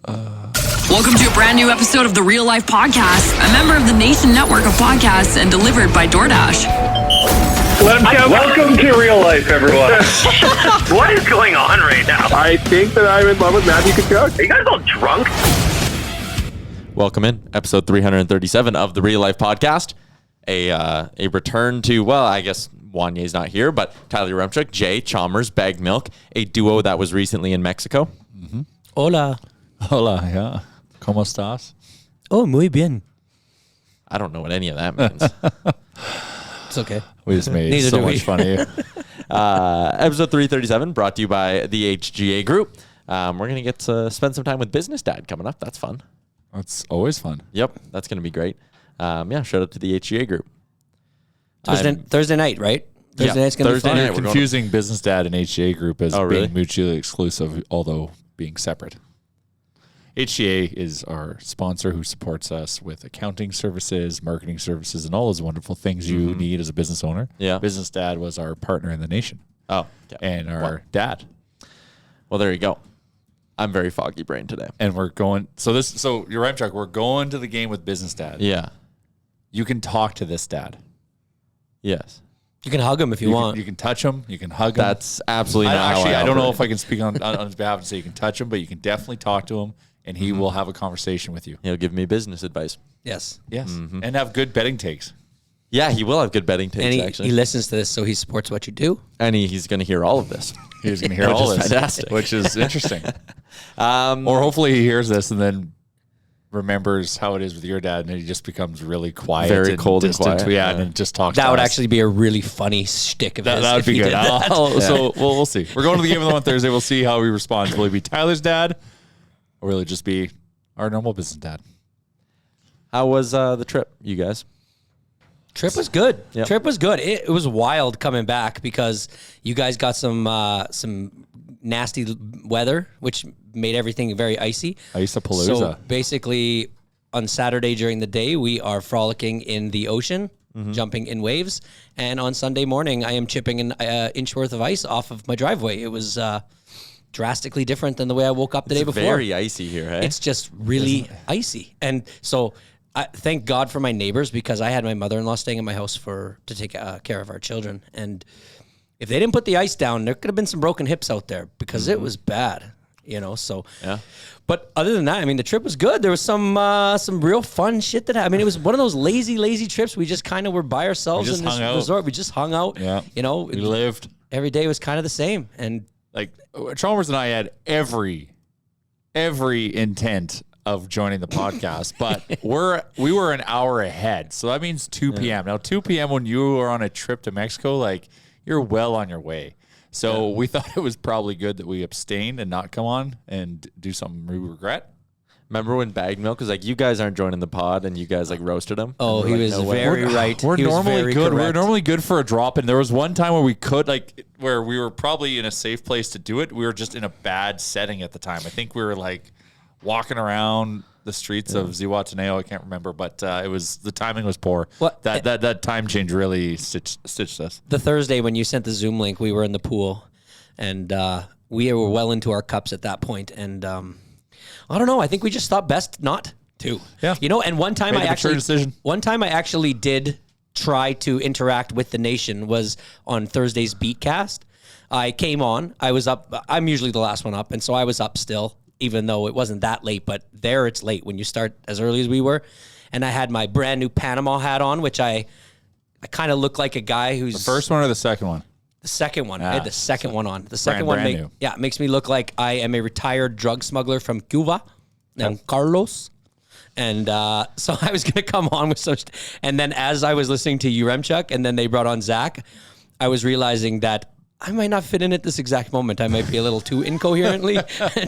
Welcome to a brand new episode of the Real Life Podcast, a member of the Nation Network of podcasts and delivered by DoorDash. Welcome to Real Life, everyone. What is going on right now? I think that I'm in love with Matthew Kachuk. Are you guys all drunk? Welcome in, episode 337 of the Real Life Podcast. A return to, well, I guess Wanye's not here, but Tyler Rumchuk, Jay, Chalmers, Bagged Milk, a duo that was recently in Mexico. Mm-hmm. Hola. Hola, yeah. ¿Cómo estás? Oh, muy bien. I don't know what any of that means. It's okay. We just made so much fun of you. Episode 337 brought to you by the HGA Group. We're going to get to spend some time with Business Dad coming up. That's fun. That's always fun. Yep, that's going to be great. Shout out to the HGA Group. Thursday night, right? Thursday night's going to be fun. You're confusing Business Dad and HGA Group as really? being mutually exclusive, although being separate. HGA is our sponsor who supports us with accounting services, marketing services, and all those wonderful things you need as a business owner. Yeah. Business Dad was our partner in the nation. Oh, okay. And our dad. Well, there you go. I'm very foggy brain today. And we're going, so you're right, Chuck, we're going to the game with Business Dad. Yeah. You can talk to this dad. Yes. You can hug him if you want. You can touch him. You can hug him. That's absolutely not actually, how I don't know operate. if I can speak on his behalf and say you can touch him, but you can definitely talk to him, and he will have a conversation with you. He'll give me business advice. Yes. Yes. And have good betting takes. Yeah, he will have good betting takes, And actually. he listens to this, so he supports what you do. And he's going to hear all of this. He's going to hear all this. Fantastic. Which is interesting. Or hopefully he hears this and then remembers how it is with your dad, and he just becomes really quiet. Very and cold and distant. quiet. Yeah, and then just talks That to would us. actually be a really funny shtick of his. That would if be he good. did that. So we'll see. We're going to the game with him on Thursday. We'll see how he responds. Will he be Tyler's dad, or will it just be our normal business dad? How was the trip, you guys? Trip was good. Yep. Trip was good. It was wild coming back because you guys got some nasty weather, which made everything very icy. Ice-a-palooza. So basically, on Saturday during the day, we are frolicking in the ocean, jumping in waves. And on Sunday morning, I am chipping an inch worth of ice off of my driveway. It was drastically different than the way I woke up the day before. Very icy here, hey? It's just really icy. And so I thank God for my neighbors, because I had my mother-in-law staying in my house to take care of our children. And if they didn't put the ice down, there could have been some broken hips out there because it was bad, so. Yeah. But other than that, I mean, the trip was good. There was some real fun shit that happened. I mean, it was one of those lazy trips. We just kind of were by ourselves in this resort. We just hung out. Yeah. We lived. Every day was kind of the same. And Like, Chalmers and I had every intent of joining the podcast, but we were an hour ahead. So that means 2 p.m. Now, 2 p.m. when you are on a trip to Mexico, like, you're well on your way. So we thought it was probably good that we abstained and not come on and do something we regret. Remember when Bagged Milk was like, you guys aren't joining the pod, and you guys like roasted him? oh, And he we're was like, no way. very right. We're He was normally very good. We're correct. normally good for a drop. And there was one time where we could, like, where we were probably in a safe place to do it. We were just in a bad setting at the time. I think we were like walking around the streets of Zihuatanejo. I can't remember, but the timing was poor. What? That time change really stitched us. The Thursday when you sent the Zoom link, we were in the pool, and we were well into our cups at that point. And I don't know. I think we just thought best not to. Yeah. And one time Made a mature decision. One time I actually did try to interact with the nation was on Thursday's Beatcast. I came on. I was up. I'm usually the last one up, and so I was up still, even though it wasn't that late. But there it's late when you start as early as we were. And I had my brand new Panama hat on, which I kind of look like a guy who's... The first one or the second one? The second one. I had the second one on. The second brand one new. makes me look like I am a retired drug smuggler from Cuba, named Carlos. And so I was going to come on with some... And then as I was listening to Uremchuk, and then they brought on Zach, I was realizing that I might not fit in at this exact moment. I might be a little too incoherently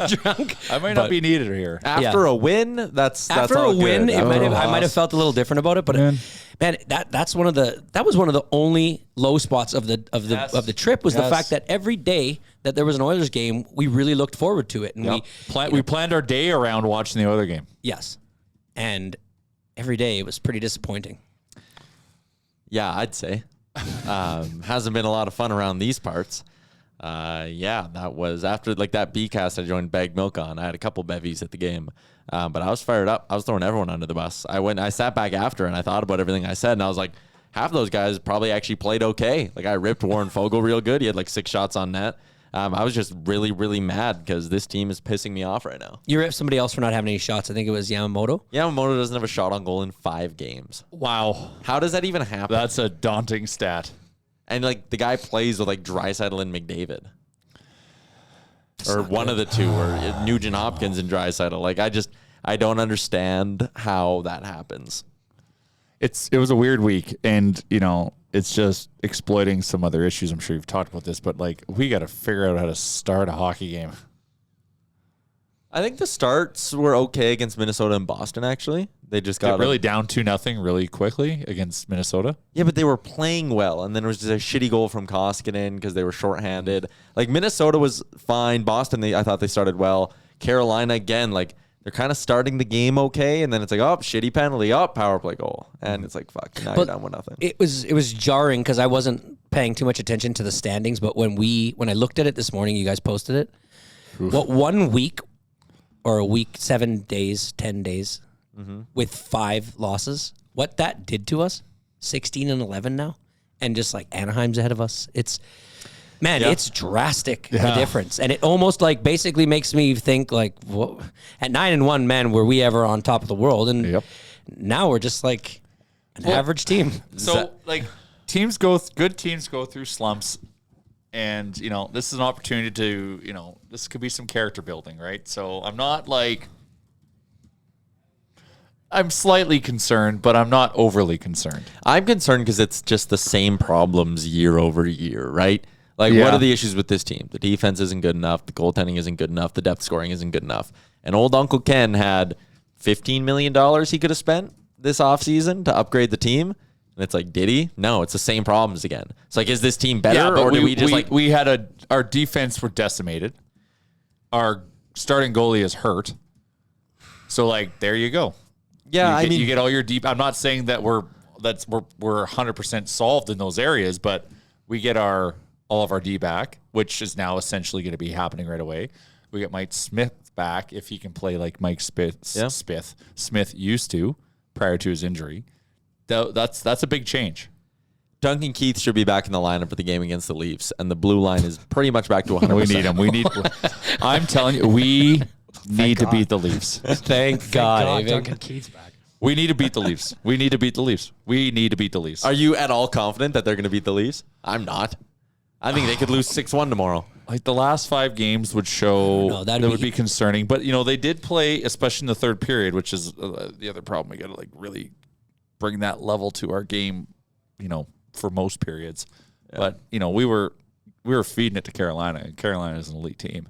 drunk. I might not be needed here. After a win, that's After all a win, good. I might have felt a little different about it, but man, that was one of the only low spots of the trip was the fact that every day that there was an Oilers game, we really looked forward to it, and we planned our day around watching the other game. Yes, and every day it was pretty disappointing. Yeah, I'd say. Hasn't been a lot of fun around these parts. Yeah, that was after like that B cast I joined Bag Milk on. I had a couple bevies at the game, but I was fired up. I was throwing everyone under the bus. I sat back after and I thought about everything I said, and I was like, half of those guys probably actually played okay. Like I ripped Warren Fogle real good. He had like 6 shots on net. I was just really, really mad because this team is pissing me off right now. You ripped somebody else for not having any shots. I think it was Yamamoto. Yamamoto doesn't have a shot on goal in 5 games. Wow. How does that even happen? That's a daunting stat. And like the guy plays with like Draisaitl and McDavid. Or one of the two, or Nugent Hopkins and Draisaitl. Like I don't understand how that happens. It was a weird week, and it's just exploiting some other issues. I'm sure you've talked about this, but like we got to figure out how to start a hockey game. I think the starts were okay against Minnesota and Boston. Actually, they just got really down 2-0 really quickly against Minnesota. Yeah, but they were playing well, and then it was just a shitty goal from Koskinen because they were shorthanded. Like Minnesota was fine. Boston, I thought they started well. Carolina again, like. They're kind of starting the game okay, and then it's like, oh, shitty penalty, oh, power play goal. And it's like, fuck, now you're down 1-0. It was jarring because I wasn't paying too much attention to the standings, but when I looked at it this morning, you guys posted it. What 1 week or a week, 7 days, 10 days with 5 losses, what that did to us, 16-11 now, and just like Anaheim's ahead of us. It's drastic, the difference. And it almost like basically makes me think like, at 9-1, man, were we ever on top of the world? And now we're just like an average team. So like good teams go through slumps, and this is an opportunity to, this could be some character building, right? So I'm slightly concerned, but I'm not overly concerned. I'm concerned because it's just the same problems year over year, right? Like, what are the issues with this team? The defense isn't good enough. The goaltending isn't good enough. The depth scoring isn't good enough. And old Uncle Ken had $15 million he could have spent this offseason to upgrade the team. And it's like, did he? No, it's the same problems again. It's like, is this team better? Or do we just we had our defense were decimated. Our starting goalie is hurt. So, like, there you go. Yeah, you get all your deep. I'm not saying that we're 100% solved in those areas, but we get all of our D back, which is now essentially going to be happening right away. We get Mike Smith back if he can play like Mike Smith used to prior to his injury. That's a big change. Duncan Keith should be back in the lineup for the game against the Leafs, and the blue line is pretty much back to 100%. We need him. I'm telling you, we need to beat the Leafs. Thank God. Duncan Keith's back. We need to beat the Leafs. We need to beat the Leafs. Are you at all confident that they're going to beat the Leafs? I'm not. I think they could lose 6-1 tomorrow. Like the last 5 games would show that would be concerning. But, they did play, especially in the third period, which is the other problem. We got to like really bring that level to our game, for most periods. Yeah. But, we were feeding it to Carolina, and Carolina is an elite team.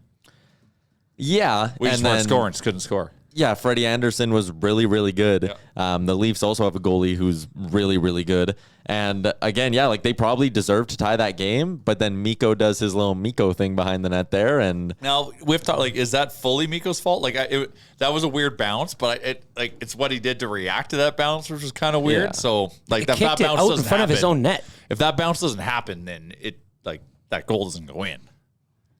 Yeah. We just weren't scoring, just couldn't score. Yeah, Freddie Anderson was really, really good. Yeah. The Leafs also have a goalie who's really, really good. And again, like they probably deserve to tie that game, but then Mikko does his little Mikko thing behind the net there. And now we've talked like, is that fully Mikko's fault? Like that was a weird bounce, but it's what he did to react to that bounce, which was kind of weird. Yeah. So like that bounce out doesn't in front happen. Of his own net. If that bounce doesn't happen, then that goal doesn't go in.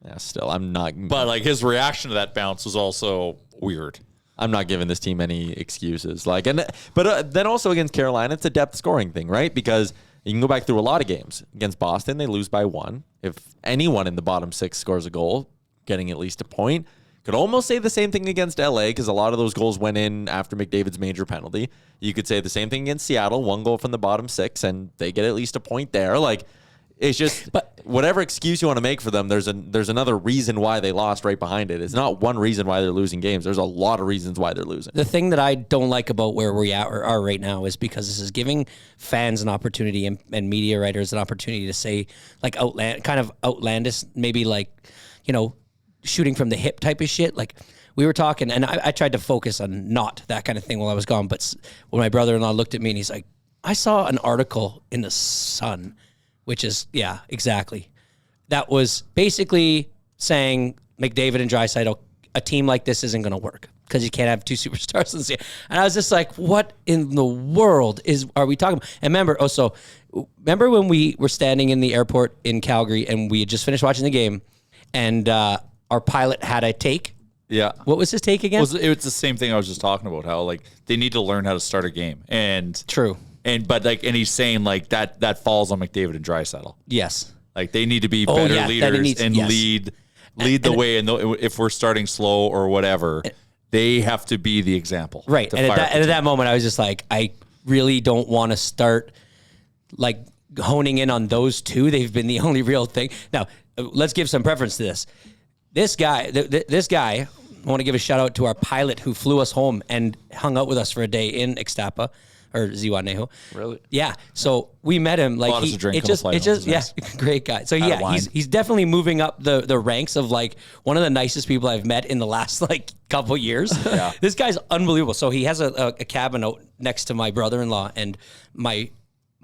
Yeah, still I'm not. But like his reaction to that bounce was also weird. I'm not giving this team any excuses. But then also against Carolina, it's a depth scoring thing, right? Because you can go back through a lot of games. Against Boston, they lose by 1. If anyone in the bottom 6 scores a goal, getting at least a point. Could almost say the same thing against LA because a lot of those goals went in after McDavid's major penalty. You could say the same thing against Seattle, 1 goal from the bottom 6, and they get at least a point there. Like, it's just, but whatever excuse you want to make for them, there's another reason why they lost right behind it. It's not one reason why they're losing games. There's a lot of reasons why they're losing. The thing that I don't like about where we are right now is because this is giving fans an opportunity and media writers an opportunity to say like kind of outlandish, maybe like, shooting from the hip type of shit. Like we were talking, and I tried to focus on not that kind of thing while I was gone. But when my brother-in-law looked at me and he's like, I saw an article in the Sun. Which is, yeah, exactly. That was basically saying McDavid and Draisaitl, a team like this isn't going to work because you can't have 2 superstars. And I was just like, what in the world are we talking about? And remember, also, remember when we were standing in the airport in Calgary and we had just finished watching the game, and our pilot had a take? Yeah. What was his take again? It's the same thing I was just talking about, how like they need to learn how to start a game. And True. And he's saying like that falls on McDavid and Draisaitl. Yes. Like they need to be better leaders and yes. lead the way. And if we're starting slow or whatever, they have to be the example. Right. And at that moment, I was just like, I really don't want to start like honing in on those two. They've been the only real thing. Now, let's give some preference to this. This guy, I want to give a shout out to our pilot who flew us home and hung out with us for a day in Ixtapa or Zihuatanejo. Really? Yeah. So we met him. Like great guy. So yeah, he's definitely moving up the ranks of like one of the nicest people I've met in the last like couple years. Yeah. This guy's unbelievable. So he has a cabin out next to my brother-in-law, and my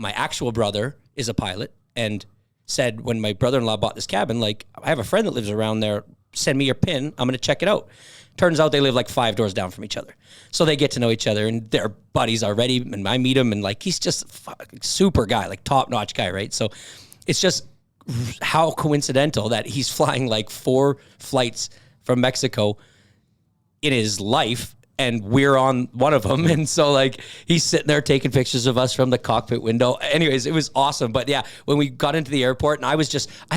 actual brother is a pilot, and said when my brother-in-law bought this cabin, like, I have a friend that lives around there. Send me your PIN. I'm going to check it out. Turns out they live like 5 doors down from each other. So they get to know each other, and they're buddies already. And I meet him, and like, he's just a super guy, like top-notch guy, right? So it's just how coincidental that he's flying like 4 flights from Mexico in his life, and we're on one of them. And so like he's sitting there taking pictures of us from the cockpit window. Anyways, it was awesome. But yeah, when we got into the airport, and I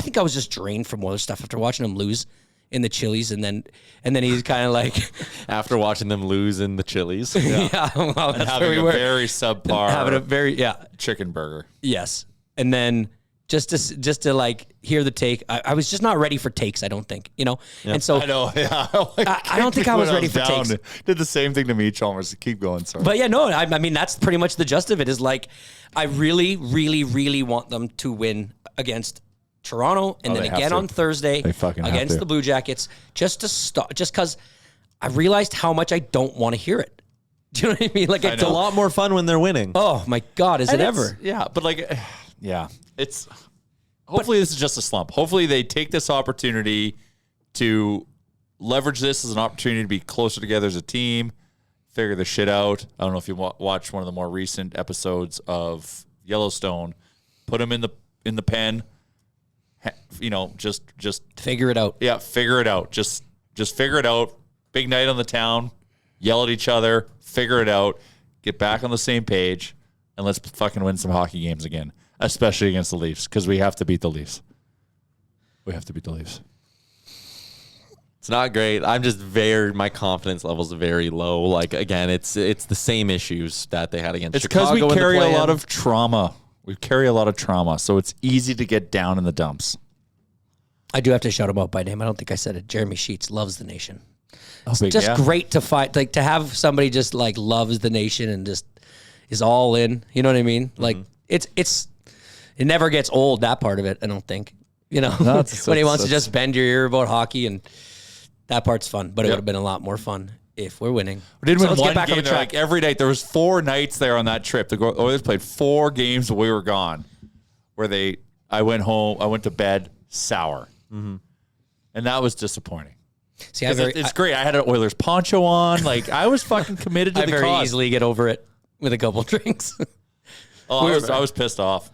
think I was just drained from other stuff after watching him lose in the Chili's, and then he's kind of like after watching them lose in the Chili's. Yeah, well, that's having where we a were. very subpar Having a very chicken burger. Yes. And then just to like hear the take, I was just not ready for takes, I don't think, you know? Yeah. And so I know, yeah. I don't think I was ready for takes. Did the same thing to me, Chalmers. Keep going, sorry. But yeah, no, I mean, that's pretty much the gist of it, is like, I really, really, really want them to win against Toronto, and then again on Thursday against the Blue Jackets, just to stop, just because I realized how much I don't want to hear it. Do you know what I mean? Like, it's a lot more fun when they're winning. Oh my God, is it ever? Yeah, but like, yeah, it's hopefully this is just a slump. Hopefully they take this opportunity to leverage this as an opportunity to be closer together as a team, figure the shit out. I don't know if you watched one of the more recent episodes of Yellowstone. Put them in the pen. You know, just figure it out. Yeah, figure it out. Just figure it out. Big night on the town. Yell at each other. Figure it out. Get back on the same page, and let's fucking win some hockey games again, especially against the Leafs, because we have to beat the Leafs. We have to beat the Leafs. It's not great. I'm just my confidence level's very low. Like, again, it's the same issues that they had against Chicago. It's because we carry a lot of trauma. We carry a lot of trauma, so it's easy to get down in the dumps. I do have to shout him out by name. I don't think I said it. Jeremy Sheets loves the nation. It's big, just great to fight, like to have somebody just like loves the nation and just is all in. You know what I mean? Like it never gets old, that part of it. I don't think. You know, when he wants to just bend your ear about hockey, and that part's fun. But it would have been a lot more fun if we're winning. We didn't win let's one get back game on the track. like every night. There was 4 nights there on that trip. The Oilers played 4 games while we were gone, where I went home, I went to bed sour, and that was disappointing. See, it's great. I had an Oilers poncho on. Like, I was fucking committed to I the very cause. easily get over it with a couple drinks. I was pissed off.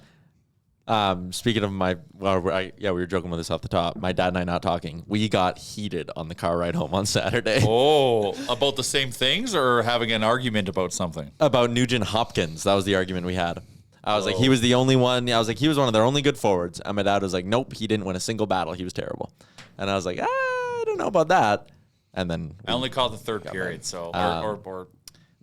Speaking of we were joking about this off the top. My dad and I not talking. We got heated on the car ride home on Saturday. Oh, about the same things, or having an argument about something? About Nugent Hopkins. That was the argument we had. I was like, he was the only one. I was like, he was one of their only good forwards. And my dad was like, nope, he didn't win a single battle. He was terrible. And I was like, I don't know about that. And then I only caught the third period, so or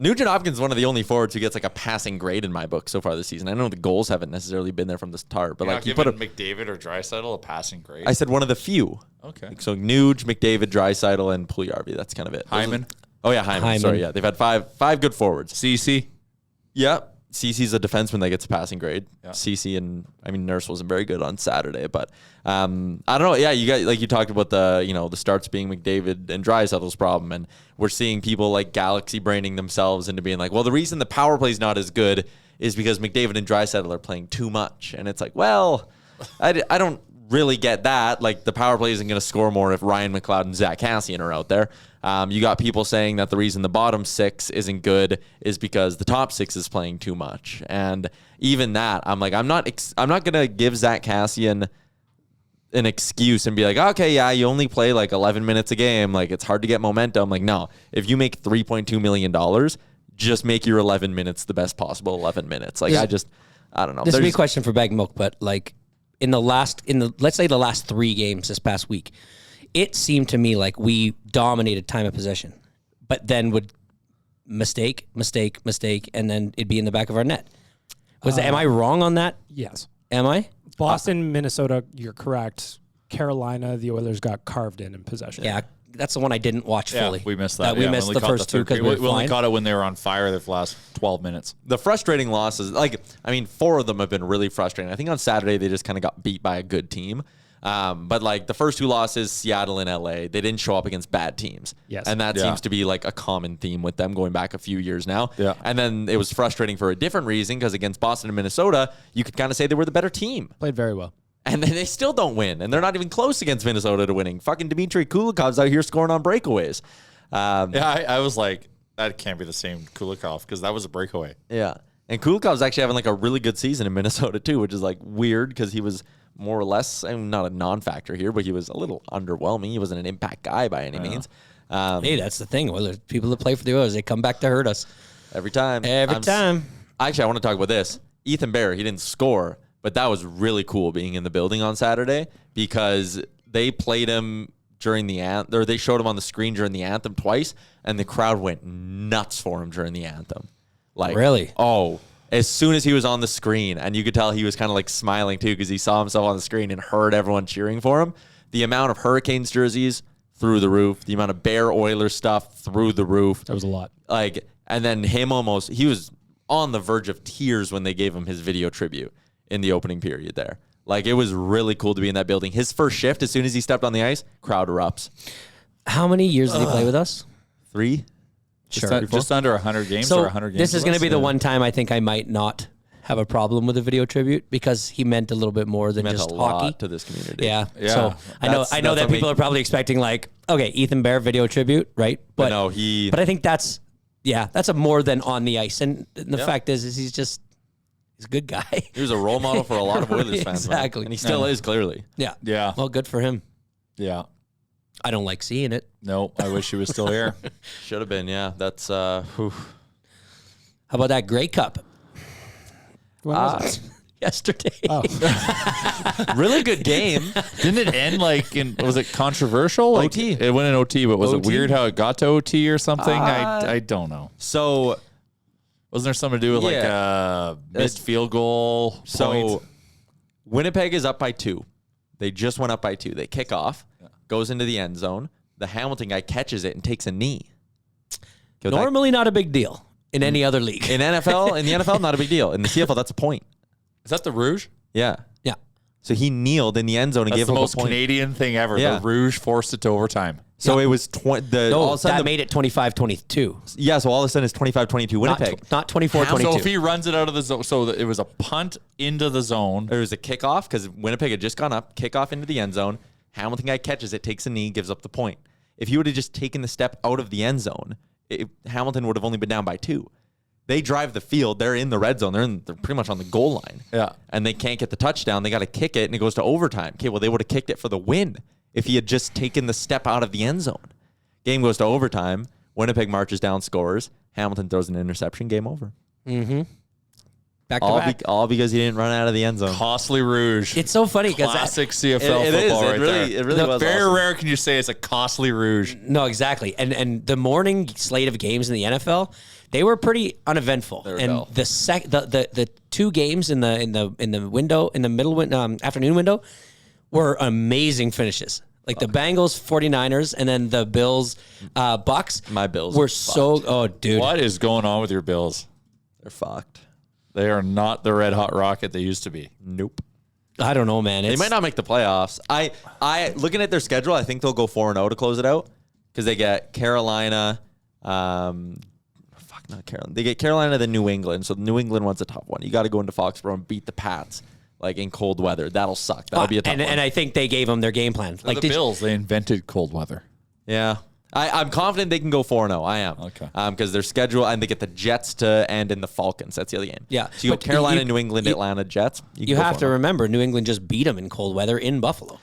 Nugent Hopkins is one of the only forwards who gets like a passing grade in my book so far this season. I know the goals haven't necessarily been there from the start, but like you put McDavid or Draisaitl a passing grade. I said one of the few. Okay. So Nuge, McDavid, Draisaitl, and Puljujarvi. That's kind of it. Hyman. Hyman. Sorry, yeah, they've had five good forwards. CC. Yep. CC's a defenseman that gets a passing grade. Yeah. CC and Nurse wasn't very good on Saturday, but I don't know. Yeah, you got like you talked about the starts being McDavid and Draisaitl's problem, and we're seeing people like galaxy braining themselves into being like, well, the reason the power play's not as good is because McDavid and Draisaitl are playing too much, and it's like, well, I don't really get that. Like, the power play isn't going to score more if Ryan McLeod and Zach Cassian are out there. You got people saying that the reason the bottom six isn't good is because the top six is playing too much. And even that, I'm like, I'm not going to give Zach Cassian an excuse and be like, okay, yeah, you only play like 11 minutes a game. Like, it's hard to get momentum. Like, no, if you make $3.2 million, just make your 11 minutes the best possible 11 minutes. Like, I don't know. This would be a question for Bag Milk, but like let's say the last 3 games this past week, it seemed to me like we dominated time of possession, but then would mistake, and then it'd be in the back of our net. Am I wrong on that? Yes. Am I? Boston, Minnesota, you're correct. Carolina, the Oilers got carved in possession. Yeah, that's the one I didn't watch fully. We missed that. We missed the first 2 because we only caught it when they were on fire the last 12 minutes. The frustrating losses, 4 of them have been really frustrating. I think on Saturday they just kind of got beat by a good team. But like the first 2 losses, Seattle and LA, they didn't show up against bad teams. Yes. And that seems to be like a common theme with them going back a few years now. Yeah. And then it was frustrating for a different reason because against Boston and Minnesota, you could kind of say they were the better team. Played very well. And then they still don't win. And they're not even close against Minnesota to winning. Fucking Dmitry Kulikov's out here scoring on breakaways. I was like, that can't be the same Kulikov because that was a breakaway. Yeah. And Kulikov's actually having like a really good season in Minnesota too, which is like weird because he was more or less, not a non-factor here, but he was a little underwhelming. He wasn't an impact guy by any means. Hey, that's the thing. Well, there's people that play for the Oilers, they come back to hurt us. Every time. Time. Actually, I want to talk about this. Ethan Bear, he didn't score, but that was really cool being in the building on Saturday because they played him during the anthem, or they showed him on the screen during the anthem twice, and the crowd went nuts for him during the anthem. Like, really? Oh, as soon as he was on the screen, and you could tell he was kind of like smiling too because he saw himself on the screen and heard everyone cheering for him. The amount of Hurricanes jerseys through the roof, the amount of Bear Oilers stuff through the roof. That was a lot. Like, and then he was on the verge of tears when they gave him his video tribute in the opening period there. Like, it was really cool to be in that building. His first shift, as soon as he stepped on the ice, crowd erupts. How many years did he play with us? 3? Just under 100 games So or 100 games. this is going to be the one time I think I might not have a problem with a video tribute because he meant a little bit more than Meant just a hockey lot to this community. Yeah. Yeah. So I know That's that what people are probably expecting like, okay, Ethan Bear video tribute, right? But no, he. But I think that's a more than on the ice. And the fact is he's a good guy. He was a role model for a lot of Oilers fans. Man. Exactly. And he still is, clearly. Yeah. Yeah. Well, good for him. Yeah. I don't like seeing it. No, I wish he was still here. Should have been, yeah. That's, How about that Grey Cup When was it? yesterday? Oh, really good game. Didn't it end was it controversial? Like, OT. It went in OT, but was it OT? weird how it got to OT or something? I don't know. So, Wasn't there something to do with like a missed field goal point? Winnipeg is up by 2. They just went up by 2. They kick off, goes into the end zone. The Hamilton guy catches it and takes a knee. Normally not a big deal in any other league. In the NFL, not a big deal. In the CFL, that's a point. Is that the rouge? Yeah. Yeah. So he kneeled in the end zone and That's gave the up most a point. Canadian thing ever. Yeah. The rouge forced it to overtime. So it was all of a sudden that made it 25-22. Yeah, so all of a sudden it's 25-22 Winnipeg. Not 24-22. So if he runs it out of the zone, so it was a punt into the zone. There was a kickoff because Winnipeg had just gone up, kickoff into the end zone. Hamilton guy catches it, takes a knee, gives up the point. If he would have just taken the step out of the end zone, Hamilton would have only been down by 2. They drive the field. They're in the red zone. They're pretty much on the goal line. Yeah. And they can't get the touchdown. They got to kick it, and it goes to overtime. Okay, well, they would have kicked it for the win if he had just taken the step out of the end zone. Game goes to overtime. Winnipeg marches down, scores. Hamilton throws an interception. Game over. Mm-hmm. Back to back. All because he didn't run out of the end zone. Costly rouge. It's so funny because Classic CFL It is. football right there. It really was Very awesome. rare can you say it's a costly rouge. No, exactly. And the morning slate of games in the NFL, they were pretty uneventful. They were And dull. the 2 games in the window, in the middle afternoon window, were amazing finishes. Like the Bengals 49ers and then the Bills Bucks. My Bills were are so dude. What is going on with your Bills? They're fucked. They are not the red hot rocket they used to be. Nope. I don't know, man. They might not make the playoffs. I looking at their schedule, I think they'll go 4-0 to close it out because they get Carolina. Not Carolina. They get Carolina, then New England. So the New England one's a tough one. You got to go into Foxborough and beat the Pats. like in cold weather. That'll suck. That'll be a tough one. And I think they gave them their game plan. Like the Bills, they invented cold weather. Yeah. I'm confident they can go 4-0. I am. Okay. Because their schedule, and they get the Jets to end in the Falcons. That's the other game. Yeah. So you go But Carolina, you- New England, you- Atlanta, Jets. You have to remember, New England just beat them in cold weather in Buffalo.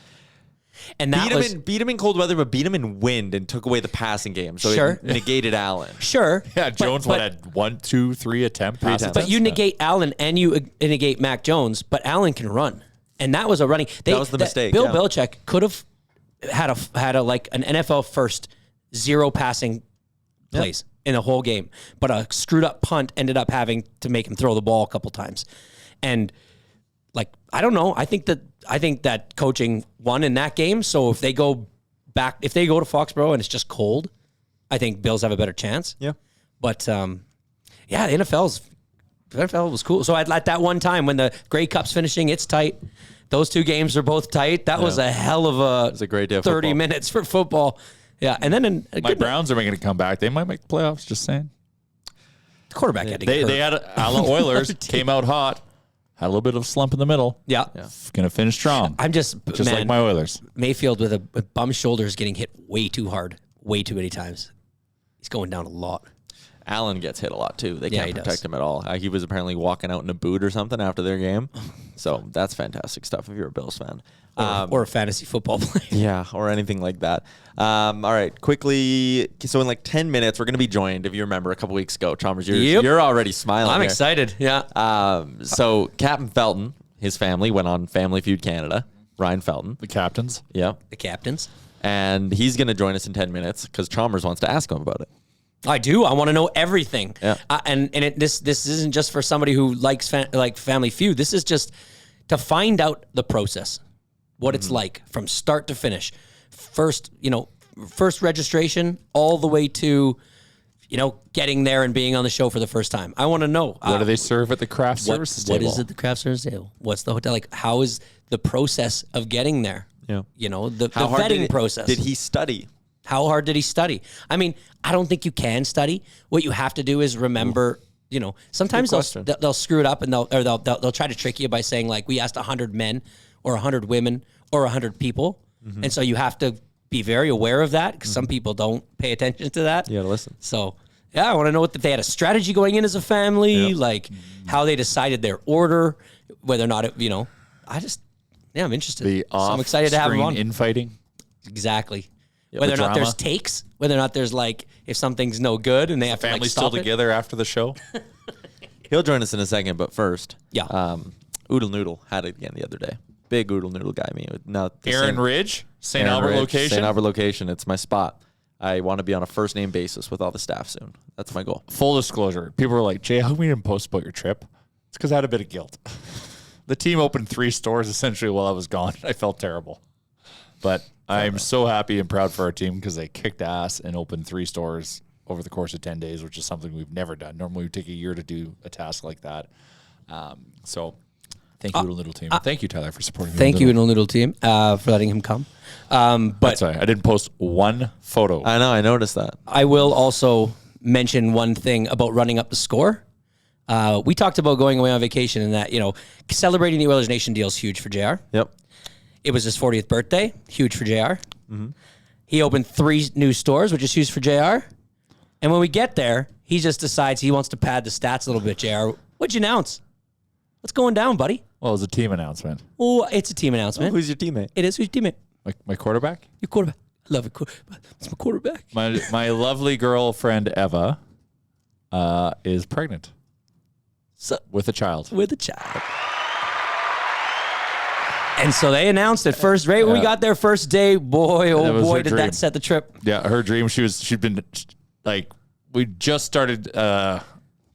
And that beat him in cold weather, but beat him in wind and took away the passing game. So Sure. it negated Allen. Sure. Yeah, Jones had 1, 2, 3 attempt passes. attempts. But you negate Allen and you negate Mac Jones, but Allen can run. And that was a running. That was the mistake, Bill yeah. Belichick could have had a like an NFL first 0 passing plays in the whole game, but a screwed up punt ended up having to make him throw the ball a couple times. And like, I don't know. I think that coaching won in that game. So if they go to Foxborough and it's just cold, I think Bills have a better chance. Yeah. But the NFL was cool. So at that one time when the Grey Cup's finishing, it's tight. Those 2 games are both tight. That was a hell of a great day of 30 football. minutes for football. Yeah, and then My Browns are making a comeback. They might make the playoffs, just saying. the quarterback had to They get hurt. had Allen Oilers, came out hot, had a little bit of a slump in the middle. Yeah. Going to finish strong. I'm just like my Oilers. Mayfield with bum shoulders getting hit way too hard, way too many times. He's going down a lot. Allen gets hit a lot too. They Yeah, can't he protect does. him at all. He was apparently walking out in a boot or something after their game. So that's fantastic stuff if you're a Bills fan. Or a fantasy football player. Yeah, or anything like that. All right, quickly. So in like 10 minutes, we're going to be joined, if you remember, a couple weeks ago. Chalmers, you're already smiling. I'm here. excited. Yeah. So Captain Feltan, his family went on Family Feud Canada. Ryan Feltan. The captains. Yeah. The captains. And he's going to join us in 10 minutes because Chalmers wants to ask him about it. I do. I want to know everything. Yeah. This isn't just for somebody who likes like Family Feud. This is just to find out the process, what it's like from start to finish. First registration all the way to, getting there and being on the show for the first time. I want to know. What do they serve at the craft services What table? is it, the craft service table? What's the hotel? Like, how is the process of getting there? Yeah. The How hard vetting process. Did he study? How hard did he study? I mean, I don't think you can study. What you have to do is remember, sometimes they'll screw it up and they'll try to trick you by saying like, we asked 100 men or 100 women or 100 people. Mm-hmm. And so you have to be very aware of that because some people don't pay attention to that. You gotta listen. So yeah, I want to know if they had a strategy going in as a family, like how they decided their order, whether or not I'm interested. So I'm excited to have them on. Infighting. Exactly. Whether or not drama. there's takes, whether or not there's like, if something's no good and they have to Family like still stop it. together after the show. He'll join us in a second, but first, Yeah. Oodle Noodle had it again the other day. Big Oodle Noodle guy. Now Aaron Ridge, St. Albert location. St. Albert location. It's my spot. I want to be on a first name basis with all the staff soon. That's my goal. Full disclosure, people were like, Jay, how come you didn't post about your trip? It's because I had a bit of guilt. The team opened 3 stores essentially while I was gone. I felt terrible. But I'm so happy and proud for our team because they kicked ass and opened 3 stores over the course of 10 days, which is something we've never done. Normally we take a year to do a task like that. So thank you, Noodle Noodle team. Thank you, Tyler, for supporting Thank you, Noodle Noodle team, for letting him come. But That's right. I didn't post one photo. I know. I noticed that. I will also mention one thing about running up the score. We talked about going away on vacation and that, celebrating the Oilers Nation deal is huge for JR. Yep. It was his 40th birthday, huge for JR. He opened 3 new stores, which is huge for JR. And when we get there, he just decides he wants to pad the stats a little bit, JR. What'd you announce? What's going down, buddy? Well, it was a team announcement. Oh, it's a team announcement. Who's your teammate? It is. Who's your teammate? My quarterback? Your quarterback. I love it. It's my quarterback. My lovely girlfriend, Eva, is pregnant So, with a child. with a child. And so they announced it first, right when we got there first day. Boy, That oh was boy, her did dream. that set the trip. Yeah, her dream. She'd been like, we just started our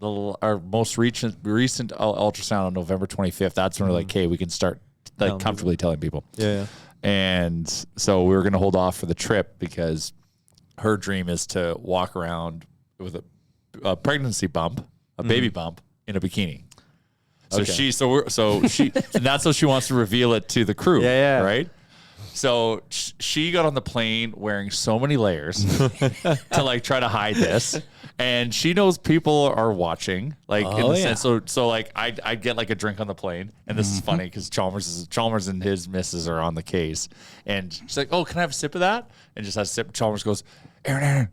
most recent ultrasound on November 25th. That's when we're like, hey, we can start like comfortably telling people. Yeah. And so we were going to hold off for the trip because her dream is to walk around with a pregnancy bump, a baby bump in a bikini. So Okay. and that's how she wants to reveal it to the crew. Yeah. Right. So she got on the plane wearing so many layers to like try to hide this And she knows people are watching, like in the yeah. sense. So like I get like a drink on the plane, and this is funny because Chalmers and his missus are on the case, and she's like, "Oh, can I have a sip of that?" And just has a sip. Chalmers goes, "Aaron,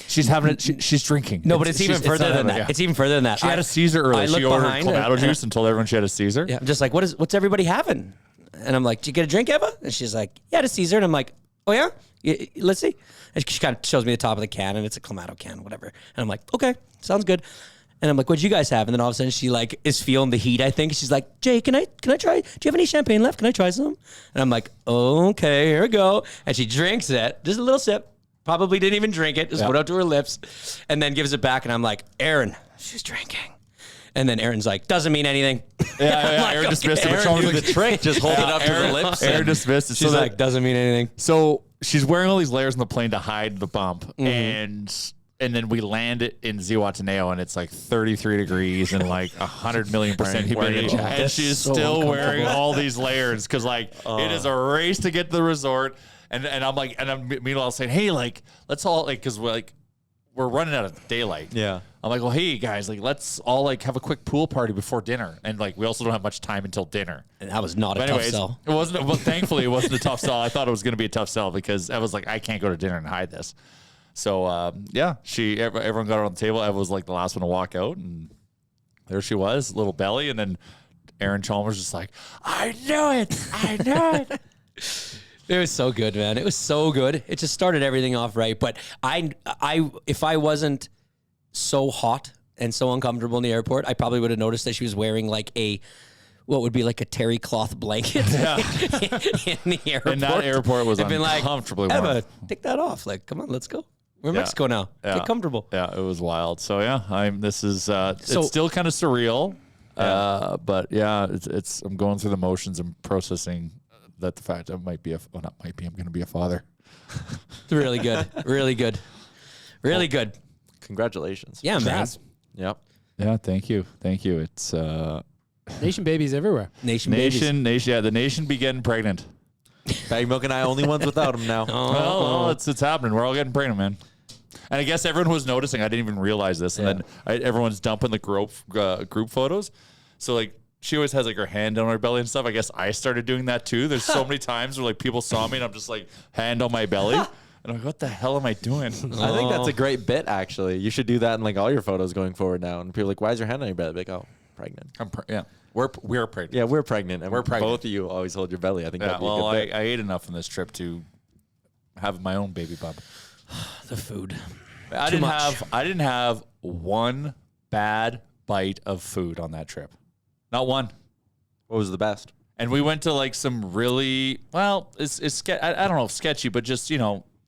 she's having it. She's drinking." No, but it's even further than that. Yeah. It's even further than that. She had a Caesar earlier. She ordered Clamato juice and told everyone she had a Caesar. Yeah, I'm just like, what's everybody having? And I'm like, did you get a drink, Eva? And she's like, yeah, a Caesar. And I'm like, oh yeah, let's see. And she kind of shows me the top of the can, and it's a Clamato can, whatever. And I'm like, okay, sounds good. And I'm like, what'd you guys have? And then all of a sudden, she like is feeling the heat. I think she's like, Jay, can I try? Do you have any champagne left? Can I try some? And I'm like, okay, here we go. And she drinks it, just a little sip. Probably didn't even drink it. Just put it out to her lips, and then gives it back. And I'm like, Aaron, she's drinking. And then Aaron's like, doesn't mean anything. Yeah, Like, Aaron dismissed it. Aaron knew the trick. Just hold it up to the lips. Aaron dismissed it. She's like, doesn't mean anything. So she's wearing all these layers on the plane to hide the bump, and then we land it in Zihuatanejo, and it's like 33 degrees and like 100,000,000% humidity, and she's still wearing all these layers because like it is a race to get to the resort, and I'm like, and I'm meanwhile saying, hey, like let's all like because we're running out of daylight. Yeah. I'm like, well, hey guys, like let's all like have a quick pool party before dinner, and like we also don't have much time until dinner. And that was not a But tough anyways, sell. it wasn't. Well, thankfully, it wasn't a tough sell. I thought it was going to be a tough sell because I was like, I can't go to dinner and hide this. So yeah, everyone got her on the table. I was like the last one to walk out, and there she was, little belly, and then Aaron Chalmers just like, I knew it. It was so good, man. It was so good. It just started everything off right. But if I wasn't so hot and so uncomfortable in the airport, I probably would have noticed that she was wearing like what would be like a terry cloth blanket in the airport. And that airport was I've been like, uncomfortably warm. Eva, take that off. Like, come on, let's go. We're in Mexico now. Get comfortable. Yeah, it was wild. So yeah, this is it's still kind of surreal. But yeah, it's I'm going through the motions and processing that the fact I I'm going to be a father. Really good. Really good. Really good. Congratulations. Yeah, man. Yep. Yeah, thank you. It's Nation babies everywhere. Nation. yeah, the nation be getting pregnant. Bag Milk and I only ones without him now. Well, it's happening. We're all getting pregnant, man. And I guess everyone was noticing. I didn't even realize this. And then everyone's dumping the group photos. So like she always has like her hand on her belly and stuff. I guess I started doing that too. There's so many times where like people saw me and I'm just like hand on my belly. And I'm like, what the hell am I doing? I think that's a great bit, actually. You should do that in like all your photos going forward now. And people are like, why is your hand on your belly? Like, oh, pregnant. Yeah. We're pregnant. Yeah, we're pregnant. And We're pregnant. Both of you always hold your belly. I think Yeah, that'd be a well, good bit. I ate enough on this trip to have my own baby bump. The food. I didn't have one bad bite of food on that trip. Not one. What was the best? And we went to like some really, well, I don't know if sketchy, but just,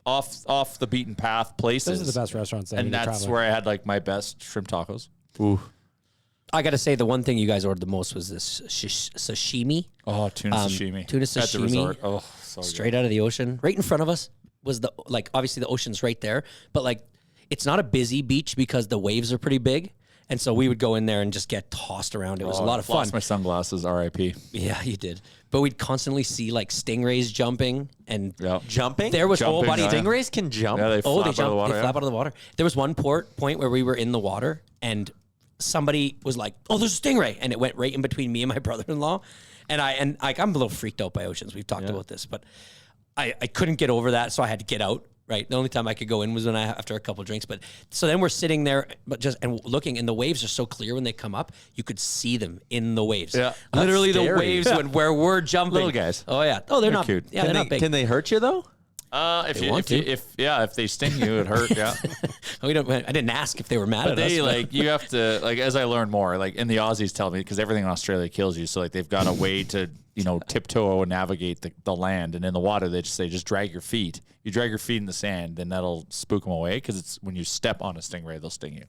off the beaten path places. Those are the best restaurants. And that's where I had like my best shrimp tacos. Ooh. I got to say, the one thing you guys ordered the most was this sashimi. Oh, tuna sashimi. Tuna At the sashimi. resort. Oh, so Straight out of the ocean. Right in front of us was obviously the ocean's right there, but like it's not a busy beach because the waves are pretty big. And so we would go in there and just get tossed around. It was a lot of fun. Lost my sunglasses, RIP. Yeah, you did. But we'd constantly see like stingrays jumping and Jumping? there was Jumping, buddy. yeah. Stingrays can jump. Yeah, they flap out of the jump. water. They flap out of the water. There was one point where we were in the water and somebody was like, "Oh, there's a stingray," and it went right in between me and my brother-in-law. And I'm a little freaked out by oceans. We've talked about this, but I couldn't get over that, so I had to get out. Right, the only time I could go in was when after a couple of drinks. But so then we're sitting there, and looking, and the waves are so clear when they come up, you could see them in the waves. Yeah. Literally That's the scary. waves where we're jumping. Little guys. Oh yeah. Oh, they're not cute. Yeah, they're not big. Can they hurt you though? If they sting you, it hurt. Yeah. I didn't ask if they were mad But at us. you have to, like, as I learn more, like, and the Aussies tell me, because everything in Australia kills you. So, like, they've got a way to, tiptoe and navigate the land. And in the water, they just say, just drag your feet. You drag your feet in the sand, then that'll spook them away. Because it's when you step on a stingray, they'll sting you.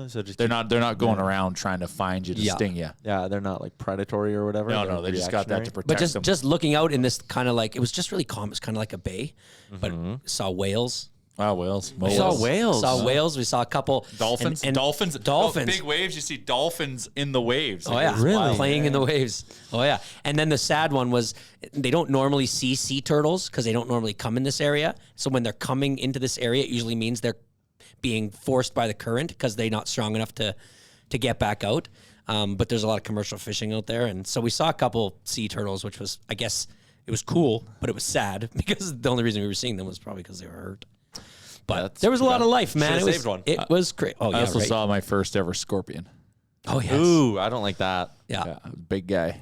So just They're not going around trying to find you to sting you. Yeah, they're not like predatory or whatever. No, They're they just got that to reactionary. protect But them. just looking out in this kind of like, it was just really calm. It was kind of like a bay, but saw whales. Wow, whales. We saw whales. Saw whales. We saw a couple Dolphins. and Dolphins. Dolphins. Oh, big waves. You see dolphins in the waves. Oh Like, yeah, it's wild. playing in the waves. Oh yeah, and then the sad one was they don't normally see sea turtles because they don't normally come in this area. So when they're coming into this area, it usually means they're being forced by the current because they're not strong enough to get back out. But there's a lot of commercial fishing out there. And so we saw a couple sea turtles, which was, I guess, it was cool, but it was sad because the only reason we were seeing them was probably because they were hurt. But there was a lot of life, man. Should've saved one. It was great. Oh, I yeah, also right. saw my first ever scorpion. Oh, yes. Ooh, I don't like that. Yeah. Big guy.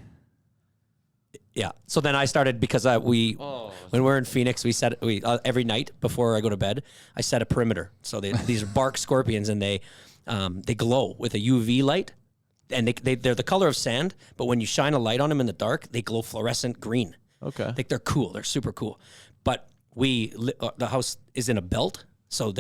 Yeah. So then I started because when we're in Phoenix, we every night before I go to bed, I set a perimeter. So these are bark scorpions, and they glow with a UV light, and they're the color of sand. But when you shine a light on them in the dark, they glow fluorescent green. Okay. I think they're cool. They're super cool. But the house is in a belt. So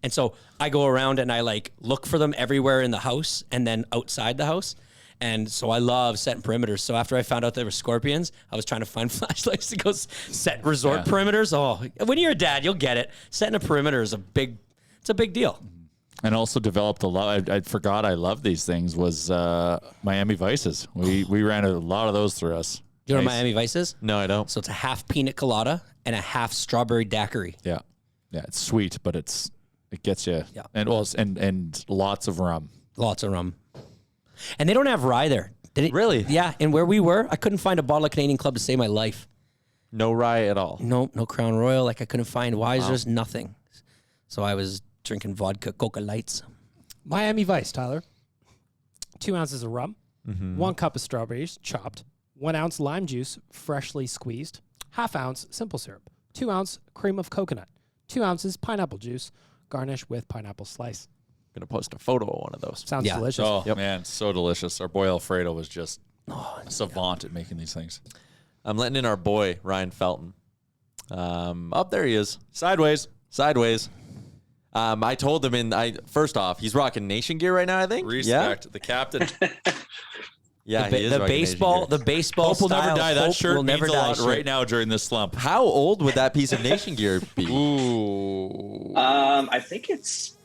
and so I go around and I look for them everywhere in the house and then outside the house. And so I love setting perimeters. So after I found out there were scorpions, I was trying to find flashlights to go set resort perimeters. Oh, when you're a dad, you'll get it. Setting a perimeter is a big deal. And also developed a lot. I forgot I love these things. Was Miami Vices. We ran a lot of those through us. Do you know what Miami Vice is? No, I don't. So it's a half pina colada and a half strawberry daiquiri. Yeah, it's sweet, but it gets you. Yeah. And lots of rum. Lots of rum. And they don't have rye there. Really? Yeah. And where we were, I couldn't find a bottle of Canadian Club to save my life. No rye at all. No Crown Royal. I couldn't find Weisers, nothing. So I was drinking vodka, Coca Lights. Miami Vice, Tyler. 2 ounces of rum, 1 cup of strawberries chopped, 1 ounce lime juice freshly squeezed, ½ ounce simple syrup, 2 ounce cream of coconut, 2 ounces pineapple juice, garnish with pineapple slice. I'm going to post a photo of one of those. Sounds delicious. Oh, man, so delicious. Our boy Alfredo was just savant at making these things. I'm letting in our boy, Ryan Feltan. Up there he is. Sideways. I told him first off, he's rocking nation gear right now, I think. Respect. The captain. Yeah, he is the rocking baseball. nation gear. The baseball. Hope will never style die. That hope shirt will means never a die lot shirt. right now during this slump. How old would that piece of nation gear be? Ooh. I think it's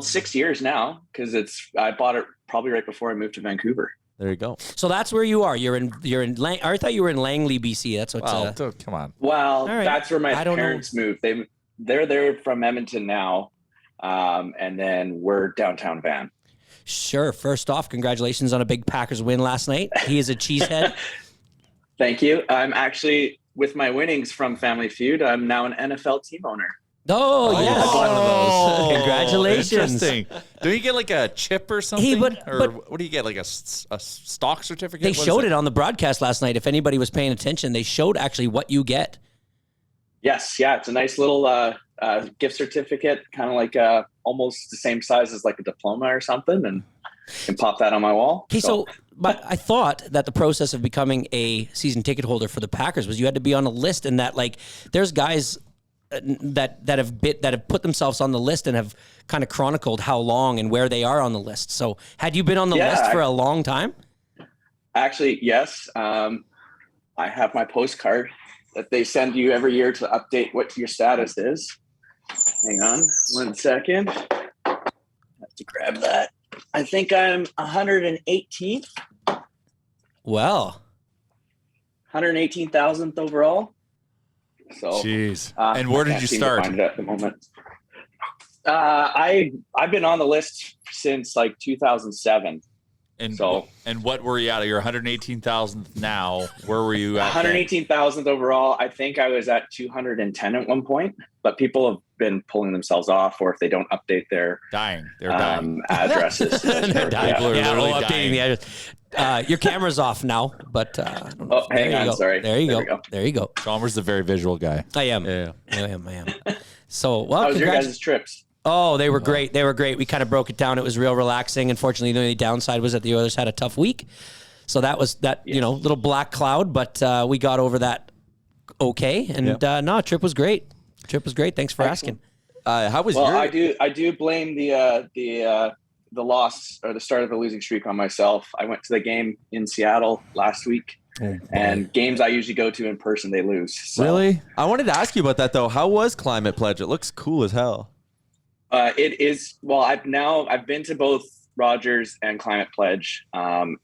6 years now because I bought it probably right before I moved to Vancouver. There you go. So that's where you are. You're in. I thought you were in Langley, BC. That's what's. Wow, come on. Well, right. that's where my I don't parents moved. They're there from Edmonton now, and then we're downtown Van. Sure. First off, congratulations on a big Packers win last night. He is a cheesehead. Thank you. I'm actually, with my winnings from Family Feud, I'm now an NFL team owner. Oh, yes. one of those. Congratulations. Interesting. Do you get like a chip or something? but what do you get? Like a stock certificate? They showed it on the broadcast last night. If anybody was paying attention, they showed actually what you get. Yes, yeah, it's a nice little gift certificate, kind of like almost the same size as like a diploma or something, and can pop that on my wall. Okay, so but I thought that the process of becoming a season ticket holder for the Packers was you had to be on a list, and that there's guys that have put themselves on the list and have kind of chronicled how long and where they are on the list. So had you been on the list for a long time? Actually, yes. I have my postcard that they send you every year to update what your status is. Hang on 1 second. I have to grab that. I think I'm 118th. Well, 118,000th overall. So, jeez. And where did you start? Find it at the moment. I've been on the list since like 2007. And so, and what were you at? You're 118,000th now. Where were you at? 118,000th overall. I think I was at 210 at one point, but people have been pulling themselves off, or if they don't update their They're dying. addresses. they're dying. People are literally updating dying. the address. Your camera's off now, but I don't know. Hang on, sorry. There you There go. we go. There you go. Chalmers is a very visual guy. I am. Yeah. I am. So, well, How was your congrats. guys' trips? Oh, they were great. They were great. We kind of broke it down. It was real relaxing. Unfortunately, the only downside was that the Oilers had a tough week. So that was that, little black cloud, but we got over that okay. And trip was great. Thanks for asking. How was Well, your... I do blame the loss or the start of the losing streak on myself. I went to the game in Seattle last week, and games I usually go to in person, they lose. So, Really? I wanted to ask you about that, though. How was Climate Pledge? It looks cool as hell. It is. Well, I've been to both Rogers and Climate Pledge.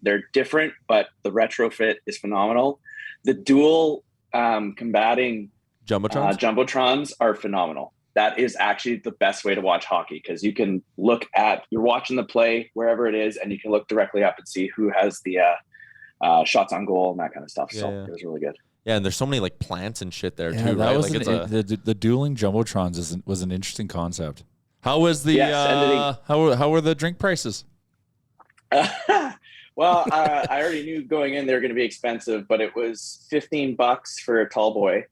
They're different, but the retrofit is phenomenal. The dual combating Jumbotrons? jumbotrons are phenomenal. that is actually the best way to watch hockey, because you can you're watching the play wherever it is, and you can look directly up and see who has the shots on goal and that kind of stuff. So it was really good. Yeah, and there's so many like plants and shit there Yeah, too, that right? was Like the dueling jumbotrons was an interesting concept. How was the how were the drink prices? Well, I already knew going in they're going to be expensive, but it was $15 for a tall boy,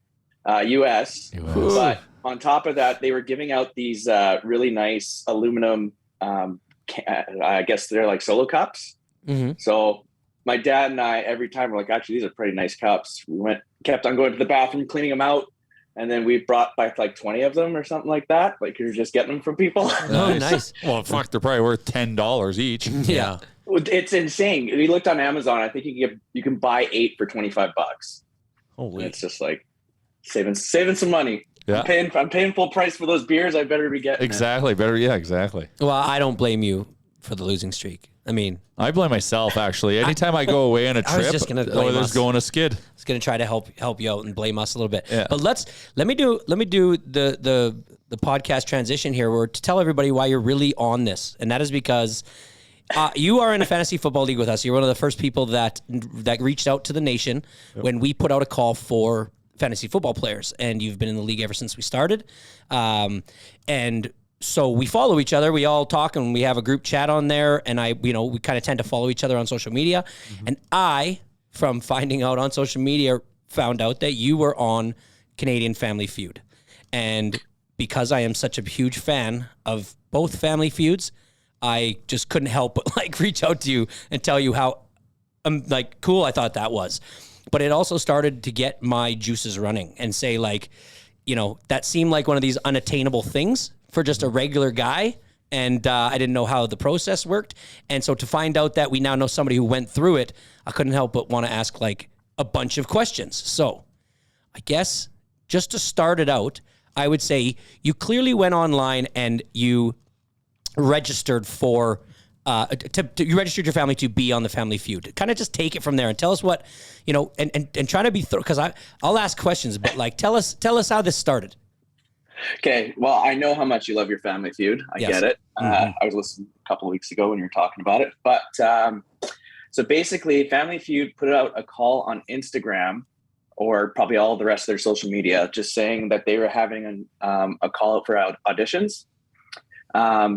US. But on top of that, they were giving out these really nice aluminum, I guess they're like solo cups. Mm-hmm. So my dad and I, every time we're like, actually, these are pretty nice cups. We kept on going to the bathroom, cleaning them out. And then we brought back like 20 of them or something like that. Like you're just getting them from people. Oh, nice. Well, fuck, they're probably worth $10 each. Yeah. It's insane. We looked on Amazon. I think you can buy 8 for $25. holy. And it's just like saving some money. Yeah. I'm paying full price for those beers. I better be getting Exactly. Better. Yeah, exactly. Well, I don't blame you for the losing streak. I mean, I blame myself, actually. Anytime I go away on a I was trip, just gonna blame there's us. going a skid. I was going to try to help you out and blame us a little bit. Yeah. But let me do the podcast transition here, where to tell everybody why you're really on this, and that is because you are in a fantasy football league with us. You're one of the first people that reached out to the nation when we put out a call for fantasy football players, and you've been in the league ever since we started. And so we follow each other. We all talk, and we have a group chat on there. And we kind of tend to follow each other on social media. Mm-hmm. And I, from finding out on social media, found out that you were on Canadian Family Feud. And because I am such a huge fan of both Family Feuds, I just couldn't help but like reach out to you and tell you how cool I thought that was. But it also started to get my juices running and say, like, that seemed like one of these unattainable things for just a regular guy. And I didn't know how the process worked. And so to find out that we now know somebody who went through it, I couldn't help but want to ask like a bunch of questions. So I guess just to start it out, I would say you clearly went online and you registered for you registered your family to be on the Family Feud. Kind of just take it from there and tell us what, and try to be because I'll ask questions, but like tell us how this started. Okay. Well, I know how much you love your Family Feud. I get it. I was listening a couple of weeks ago when you were talking about it. But so basically, Family Feud put out a call on Instagram, or probably all the rest of their social media, just saying that they were having a call out for auditions.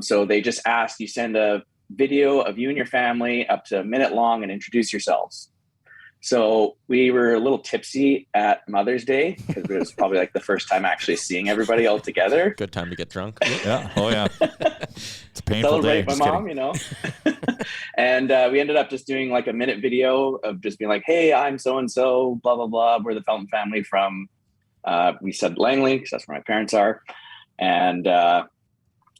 So they just asked you send a video of you and your family up to a minute long and introduce yourselves. So we were a little tipsy at Mother's Day because it was probably like the first time actually seeing everybody all together. Good time to get drunk. Yeah. Oh yeah. It's a painful day. Celebrate my mom, And we ended up just doing like a minute video of just being like, hey, I'm so-and-so, blah, blah, blah. We're the Feltan family from, we said Langley because that's where my parents are. And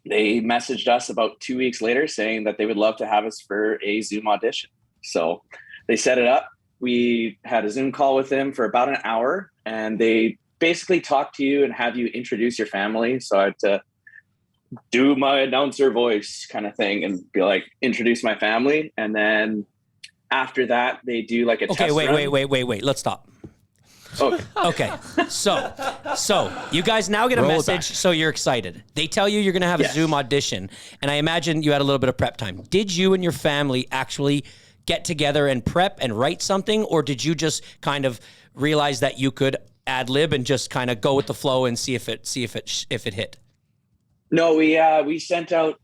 they messaged us about 2 weeks later saying that they would love to have us for a Zoom audition. So they set it up. We had a Zoom call with them for about an hour, and they basically talk to you and have you introduce your family. So I had to do my announcer voice kind of thing and be like, introduce my family. And then after that, they do like a test run. Wait. Let's stop. Okay. Okay. So you guys now get a message. So you're excited. They tell you you're going to have a Zoom audition. And I imagine you had a little bit of prep time. Did you and your family actually get together and prep and write something? Or did you just kind of realize that you could ad lib and just kind of go with the flow and see if it hit? No, we sent out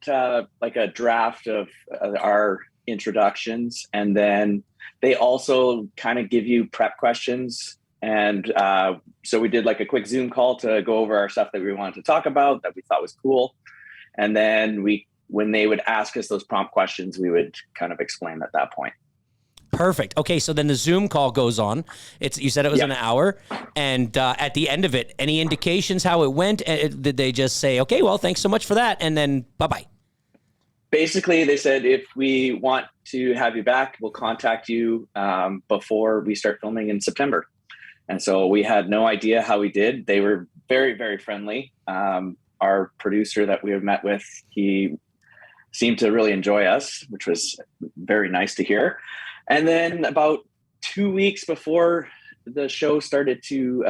like a draft of our introductions, and then they also kind of give you prep questions. And so we did like a quick Zoom call to go over our stuff that we wanted to talk about that we thought was cool. And then when they would ask us those prompt questions, we would kind of explain at that point. Perfect. Okay, so then the Zoom call goes on. You said it was an hour, and at the end of it, any indications how it went? Did they just say, "Okay, well, thanks so much for that," and then bye-bye? Basically, they said if we want to have you back, we'll contact you before we start filming in September. And so we had no idea how we did. They were very, very friendly. Our producer that we have met with, he seemed to really enjoy us, which was very nice to hear. And then about 2 weeks before the show started to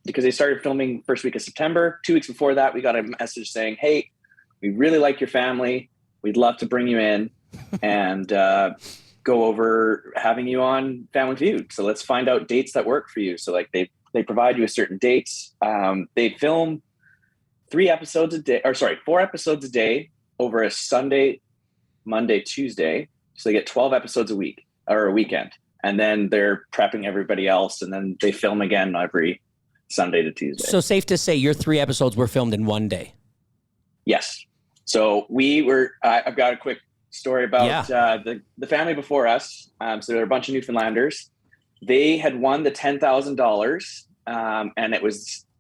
because they started filming first week of September. 2 weeks before that, we got a message saying, "Hey, we really like your family. We'd love to bring you in and go over having you on Family Feud. So let's find out dates that work for you." So like they provide you with certain dates. They film 4 episodes a day over a Sunday, Monday, Tuesday. So they get 12 episodes a week or a weekend. And then they're prepping everybody else. And then they film again every Sunday to Tuesday. So safe to say your 3 episodes were filmed in one day. Yes. So I've got a quick story about the family before us. So there were a bunch of Newfoundlanders. They had won the $10,000, and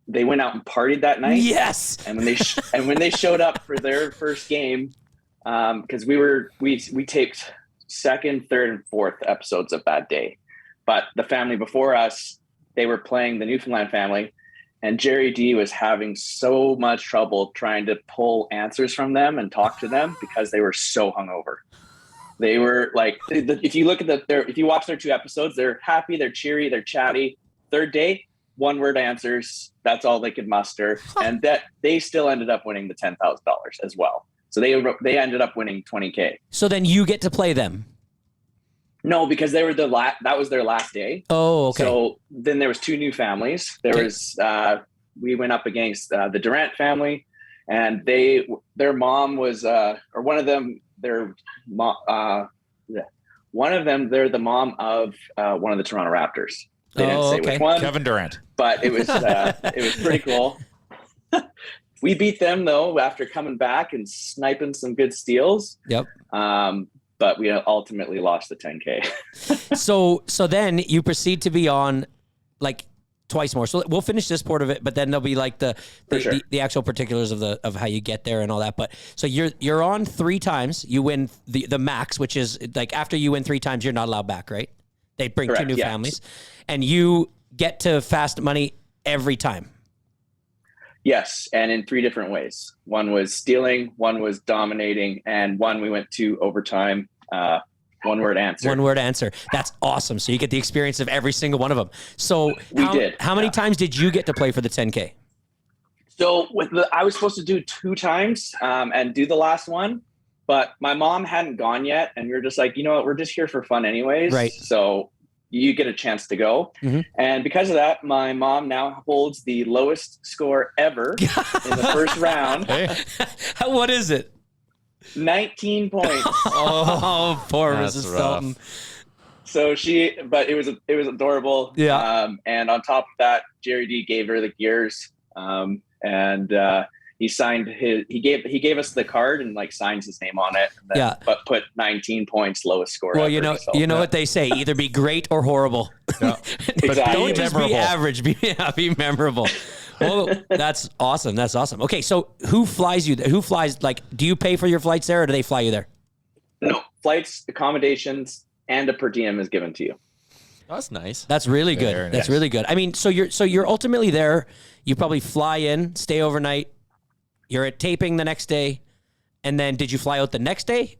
they went out and partied that night. Yes. And when they showed up for their first game, because we taped second, third, and fourth episodes of that day, but the family before us, they were playing the Newfoundland family, and Jerry D was having so much trouble trying to pull answers from them and talk to them because they were so hungover. They were like, if you look at if you watch their 2 episodes, they're happy, they're cheery, they're chatty. Third day, 1-word answers. That's all they could muster. And that they still ended up winning the $10,000 as well. So they ended up winning $20K. So then you get to play them. No, because they were that was their last day. Oh, okay. So then there was 2 new families. There was we went up against the Durant family, and their mom was or one of them they're the mom of one of the Toronto Raptors. They didn't say which one. Kevin Durant. But it was pretty cool. We beat them though after coming back and sniping some good steals. Yep. But we ultimately lost the 10K. So then you proceed to be on like twice more. So we'll finish this part of it, but then there'll be like the actual particulars of how you get there and all that. But so you're on 3 times. You win the max, which is like after you win 3 times, you're not allowed back, right? They bring Correct, 2 new yes. families, and you get to fast money every time. Yes, and in 3 different ways. One was stealing, one was dominating, and one we went to overtime. 1-word answer. 1-word answer. That's awesome. So you get the experience of every single one of them. So how many times did you get to play for the 10K? So I was supposed to do 2 times and do the last one, but my mom hadn't gone yet, and we were just like, you know what, we're just here for fun anyways. Right. So you get a chance to go. Mm-hmm. And because of that, my mom now holds the lowest score ever in the first round. Hey. What is it? 19 points. Oh, poor Mrs. Feltan. So but it was adorable. Yeah. And on top of that, Jerry D gave her the gears. And he signed he gave us the card and like signs his name on it. And then, but put 19 points, lowest score. Well, ever, you know what they say, either be great or horrible. Yeah. Exactly. Don't just be average, be memorable. Well, that's awesome. That's awesome. Okay, so who flies you there? Who flies, like, do you pay for your flights there or do they fly you there? No, flights, accommodations, and a per diem is given to you. That's nice. That's really good. Very That's nice. really good. I mean, so you're ultimately there. You probably fly in, stay overnight. You're at taping the next day. And then did you fly out the next day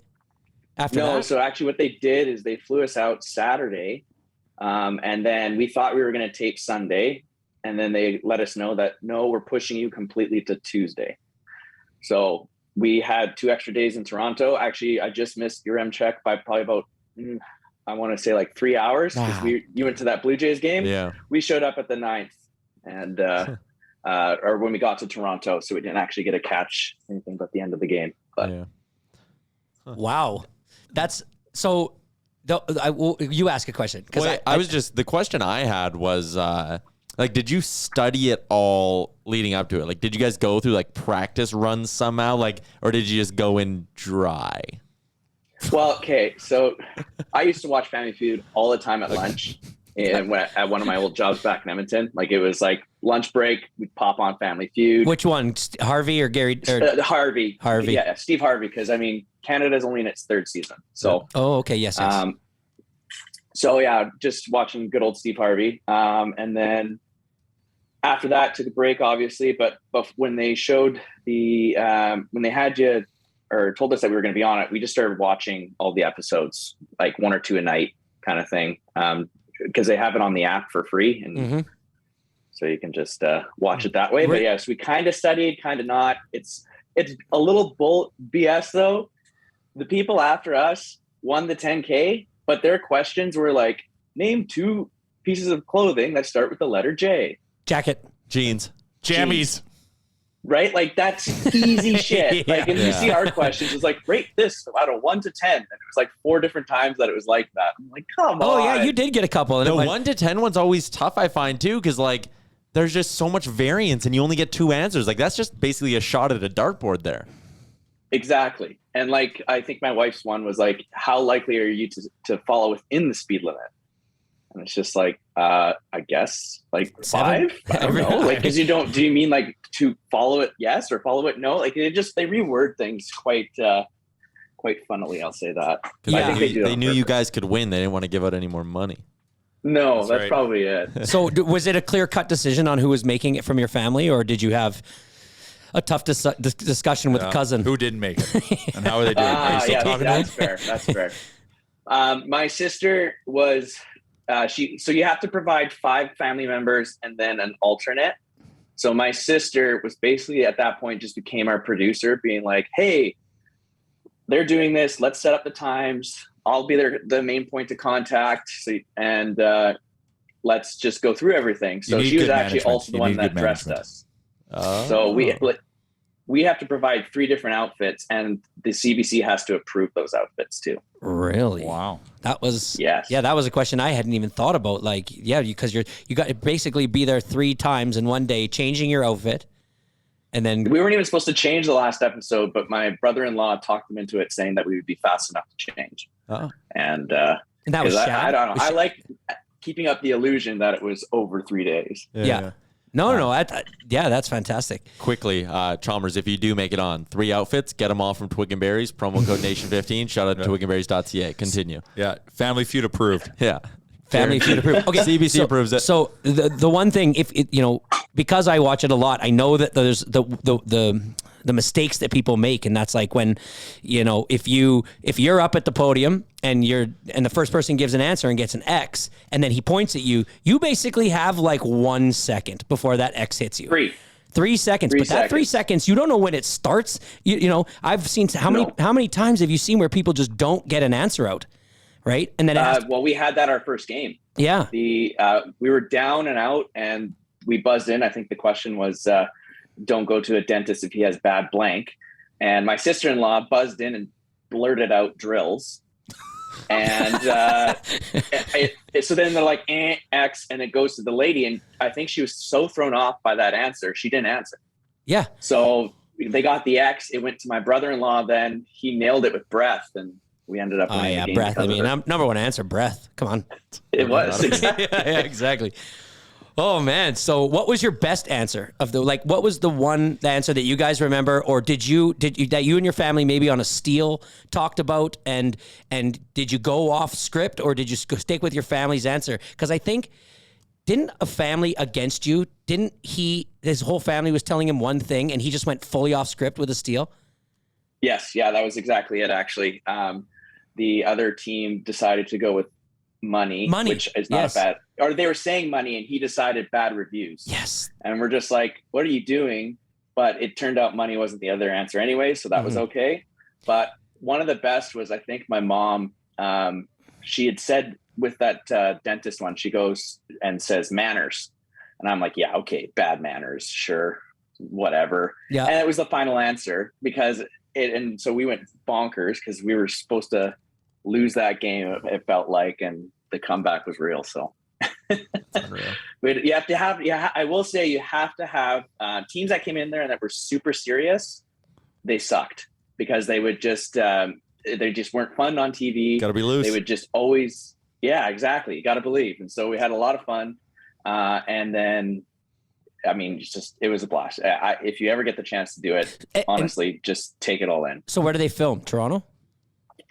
after that? No, so actually what they did is they flew us out Saturday. And then we thought we were going to tape Sunday. And then they let us know that, no, we're pushing you completely to Tuesday. So we had 2 extra days in Toronto. Actually, I just missed your check by probably about, I want to say like 3 hours. Because you went to that Blue Jays game. Yeah. We showed up at the 9th and, or when we got to Toronto. So we didn't actually get to catch anything but the end of the game. But Yeah. Wow. That's so. You ask a question because the question I had was like, did you study it all leading up to it? Like, did you guys go through like practice runs somehow, like, or did you just go in dry? Well, okay, so I used to watch Family Feud all the time at lunch, and at one of my old jobs back in Edmonton. Like it was like lunch break, we'd pop on Family Feud. Which one, Harvey or Gary? Or Harvey. Harvey. Yeah, Steve Harvey. Because I mean, Canada's only in its 3rd season. So. Oh, okay. Yes. So yeah, just watching good old Steve Harvey, and then after that took a break, obviously. But when they showed when they had you or told us that we were going to be on it, we just started watching all the episodes, like 1 or 2 a night kind of thing. Because they have it on the app for free. And So you can just watch it that way. But yes, we kind of studied, kind of not. It's a little BS though. The people after us won the 10K, but their questions were like, name 2 pieces of clothing that start with the letter J. Jacket. Jeans. Jammies. Right? Like, that's easy shit. Like, and you see our questions, it's like, rate this out of 1 to 10. And it was like 4 different times that it was like that. I'm like, come on. Oh, yeah, you did get a couple. And The 1 to 10 one's always tough, I find, too, because, like, there's just so much variance and you only get 2 answers. Like, that's just basically a shot at a dartboard there. Exactly. And, like, I think my wife's one was like, how likely are you to follow within the speed limit? And it's just like, I guess like 7? 5. I don't know. Like, because do you mean like to follow it yes or follow it no? Like, they reword things quite funnily. I'll say that. Yeah. I think They knew you guys could win. They didn't want to give out any more money. No, that's right. probably it. So was it a clear-cut decision on who was making it from your family, or did you have a tough discussion with a cousin? Who didn't make it? And how are they doing? Are you still Yeah, talking to that's them? fair. That's fair. My sister was so you have to provide 5 family members and then an alternate. So my sister was basically at that point just became our producer, being like, hey, they're doing this. Let's set up the times. I'll be the main point of contact. And let's just go through everything. So she was actually also the one that dressed us. Oh. So we have to provide 3 different outfits, and the CBC has to approve those outfits too. Really? Wow. That was Yes. Yeah, that was a question I hadn't even thought about. Like, yeah, because you got to basically be there 3 times in one day, changing your outfit, and then We weren't even supposed to change the last episode, but my brother-in-law talked them into it, saying that we would be fast enough to change. Oh. And that was 'cause Shad? I don't know. Was I Shad- like keeping up the illusion that it was over 3 days. Yeah. No. Yeah, that's fantastic. Quickly, Chalmers, if you do make it on 3 outfits, get them all from Twig and Berries. Promo code Nation15. Shout out to twigandberries.ca. Continue. Yeah. Family Feud approved. Yeah. Family Feud approved. Okay, CBC approves it. So the one thing, if it, because I watch it a lot, I know that there's the mistakes that people make, and that's like when, if you're up at the podium and the first person gives an answer and gets an X, and then he points at you, you basically have like 1 second before that X hits you. 3 seconds. But that 3 seconds, you don't know when it starts. I've seen how many times have you seen where people just don't get an answer out, right? And then Well, we had that our first game. yeah, We were down and out, and we buzzed in. I think the question was, don't go to a dentist if he has bad blank. And my sister-in-law buzzed in and blurted out drills. And so then they're like, X, and it goes to the lady. And I think she was so thrown off by that answer, she didn't answer. yeah. So they got the X. It went to my brother-in-law. Then he nailed it with breath, and we ended up winning the game breath. I because mean, of it. number 1 answer, breath. Come on. It was. Exactly. Yeah, exactly. Oh man! So, what was your best answer what was the answer that you guys remember, or did you that you and your family maybe on a steel talked about, and did you go off script, or did you stick with your family's answer? Because I think, didn't a family against you? Didn't his whole family was telling him one thing, and he just went fully off script with a steel? Yes. Yeah, that was exactly it. Actually, the other team decided to go with money, which is not bad. Or they were saying money, and he decided bad reviews. Yes. And we're just like, what are you doing? But it turned out money wasn't the other answer anyway, so that was okay. But one of the best was, I think, my mom. She had said with that dentist one, she goes and says manners, and I'm like, yeah, okay, bad manners, sure, whatever. Yeah. And it was the final answer because and so we went bonkers because we were supposed to lose that game. It felt like, and the comeback was real. So. But you have to have, I will say you have to have teams that came in there and that were super serious. They sucked because they would just they just weren't fun on TV. Got to be loose. They would just always, yeah, exactly. You got to believe. And so we had a lot of fun. And then, I mean, it was a blast. If you ever get the chance to do it, honestly, just take it all in. So where do they film? Toronto?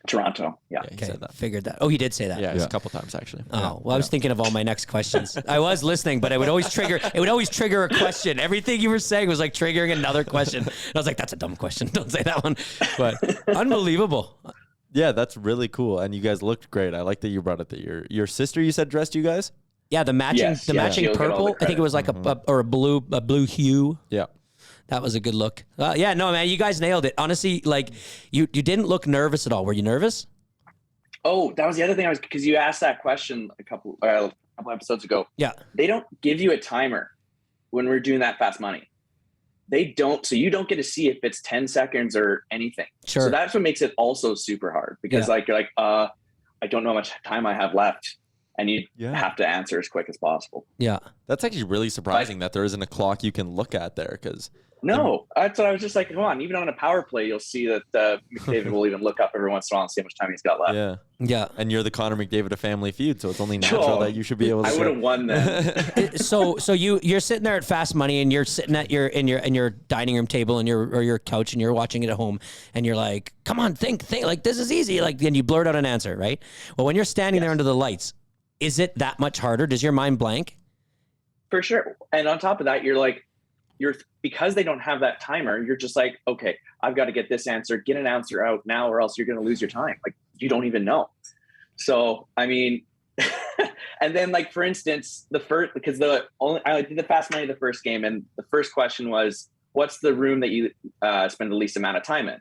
Toronto. Yeah. He Okay, said that. figured that. Oh, he did say that. Yeah, it's a couple times actually. Oh, well, I was thinking of all my next questions. I was listening, but it would always trigger a question. Everything you were saying was like triggering another question. And I was like, that's a dumb question. Don't say that one. But unbelievable. Yeah, that's really cool. And you guys looked great. I like that you brought it that your sister, you said, dressed you guys? Yeah, the matching Yes, yeah. matching She'll get all the purple. I think credit. it was like a blue hue. Yeah. That was a good look. Yeah, no, man, you guys nailed it. Honestly, like you didn't look nervous at all. Were you nervous? Oh, that was the other thing because you asked that question a couple episodes ago. Yeah. They don't give you a timer when we're doing that fast money. They don't. So you don't get to see if it's 10 seconds or anything. Sure. So that's what makes it also super hard because like, you're like, I don't know how much time I have left. And you have to answer as quick as possible. Yeah. That's actually really surprising that there isn't a clock you can look at there because. No, that's what I was just like, come on. Even on a power play, you'll see that McDavid will even look up every once in a while and see how much time he's got left. Yeah. Yeah. And you're the Connor McDavid of Family Feud, so it's only natural that you should be able to. I would have won then. So you're sitting there at Fast Money and you're sitting at your dining room table and your couch and you're watching it at home and you're like, come on, think like this is easy. Like then you blurt out an answer, right? Well, when you're standing there under the lights, is it that much harder? Does your mind blank? For sure. And on top of that, because they don't have that timer, you're just like, okay, I've got to get this answer, get an answer out now, or else you're going to lose your time. Like you don't even know. So, I mean, and then like, for instance, I did the fast money the first game. And the first question was, what's the room that you spend the least amount of time in?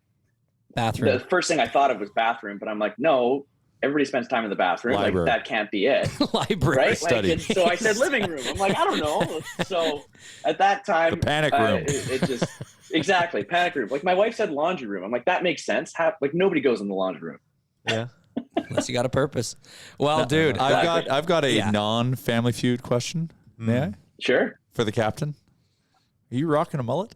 Bathroom. The first thing I thought of was bathroom, but I'm like, no, everybody spends time in the bathroom. Library. Like that can't be it. Library. Right? Study. Like, so I said living room. I'm like, I don't know. So at that time, The panic room. It just exactly panic room. Like my wife said laundry room. I'm like, that makes sense. Like nobody goes in the laundry room. Yeah. Unless you got a purpose. Well, dude, I've got a non-Family Feud question. May I? Sure. For the captain. Are you rocking a mullet?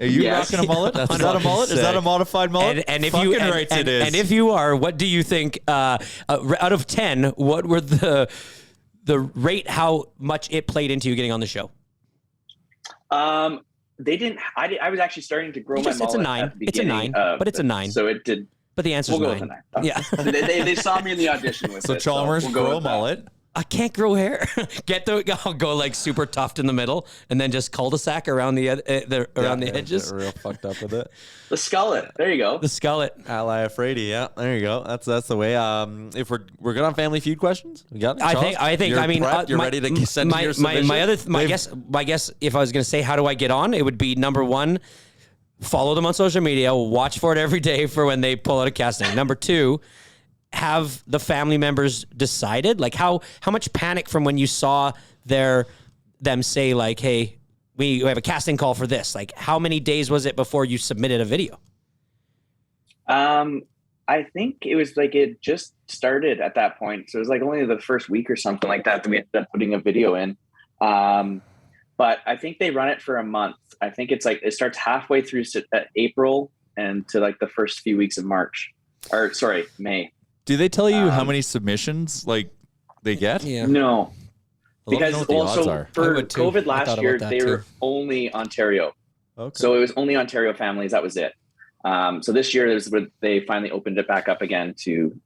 Are you Yes. rocking a mullet? Is that a mullet? Is that a modified mullet? And if Fucking you right it is. and if you are, what do you think? Out of 10, what were the rate? How much it played into you getting on the show? They didn't. I was actually starting to grow my mullet. It's a 9. At the It's a beginning 9. of But it's a 9. So it did. But the answer's We'll go 9. with a 9. Yeah. They saw me in the audition with So it. Chalmers, we'll go grow a with that. mullet. I can't grow hair. I'll go like super tuft in the middle, and then just cul-de-sac around the edges. Real fucked up with it. The skullet. There you go. The skullet. Ally Afraidy, yeah, there you go. That's the way. If we're good on Family Feud questions, we got it. I think. You're I mean, prepped? You're ready to send in your submission? my guess. If I was going to say how do I get on, it would be number 1, follow them on social media, watch for it every day for when they pull out a casting. Number 2. Have the family members decided? Like how much panic from when you saw them say like, hey, we have a casting call for this? Like how many days was it before you submitted a video? I think it was like it just started at that point. So it was like only the first week or something like that we ended up putting a video in. But I think they run it for a month. I think it's like it starts halfway through April and to like the first few weeks of May. Do they tell you how many submissions like they get? Yeah. No, I'd love to know because what the odds also are. I for would too. COVID I thought last about year, that they too. were only Ontario. Okay. So it was only Ontario families. That was it. So this year, they finally opened it back up again to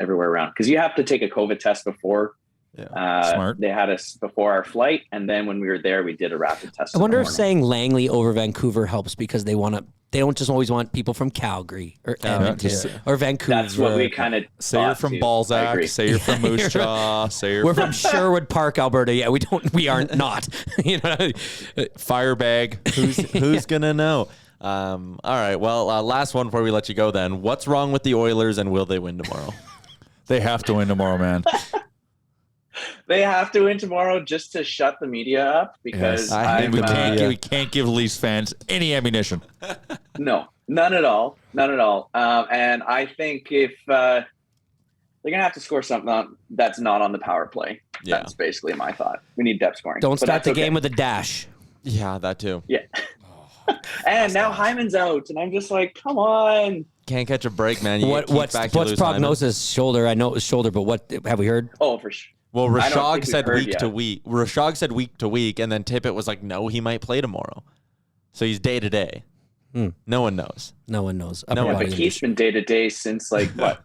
everywhere around because you have to take a COVID test before. Smart. They had us before our flight, and then when we were there, we did a rapid test. I wonder if saying Langley over Vancouver helps because they don't just always want people from Calgary or Edmonton or Vancouver. That's what we kind of Say you're from Balzac. Say you're from Moose Jaw. Say you're We're from Sherwood Park, Alberta. Yeah, we are not. You know, Firebag. Who's gonna know? All right. Well, last one before we let you go. Then, what's wrong with the Oilers, and will they win tomorrow? They have to win tomorrow, man. They have to win tomorrow just to shut the media up because And we can't give Leafs fans any ammunition. No, none at all. And I think if they're gonna have to score something that's not on the power play. Yeah. That's basically my thought. We need depth scoring. don't But start that's the game with a dash. Yeah, that too. Yeah. And now Hyman's out, and I'm just like, come on. Can't catch a break, man. What's prognosis? Shoulder. I know it was shoulder, but what have we heard? Oh, for sure. Well, I don't Rashog think said we've heard week to yet. week. Rashog said week to week, and then Tippett was like, no, he might play tomorrow. So he's day to day. No one knows. No one knows. No one But Keith's been day to day since like what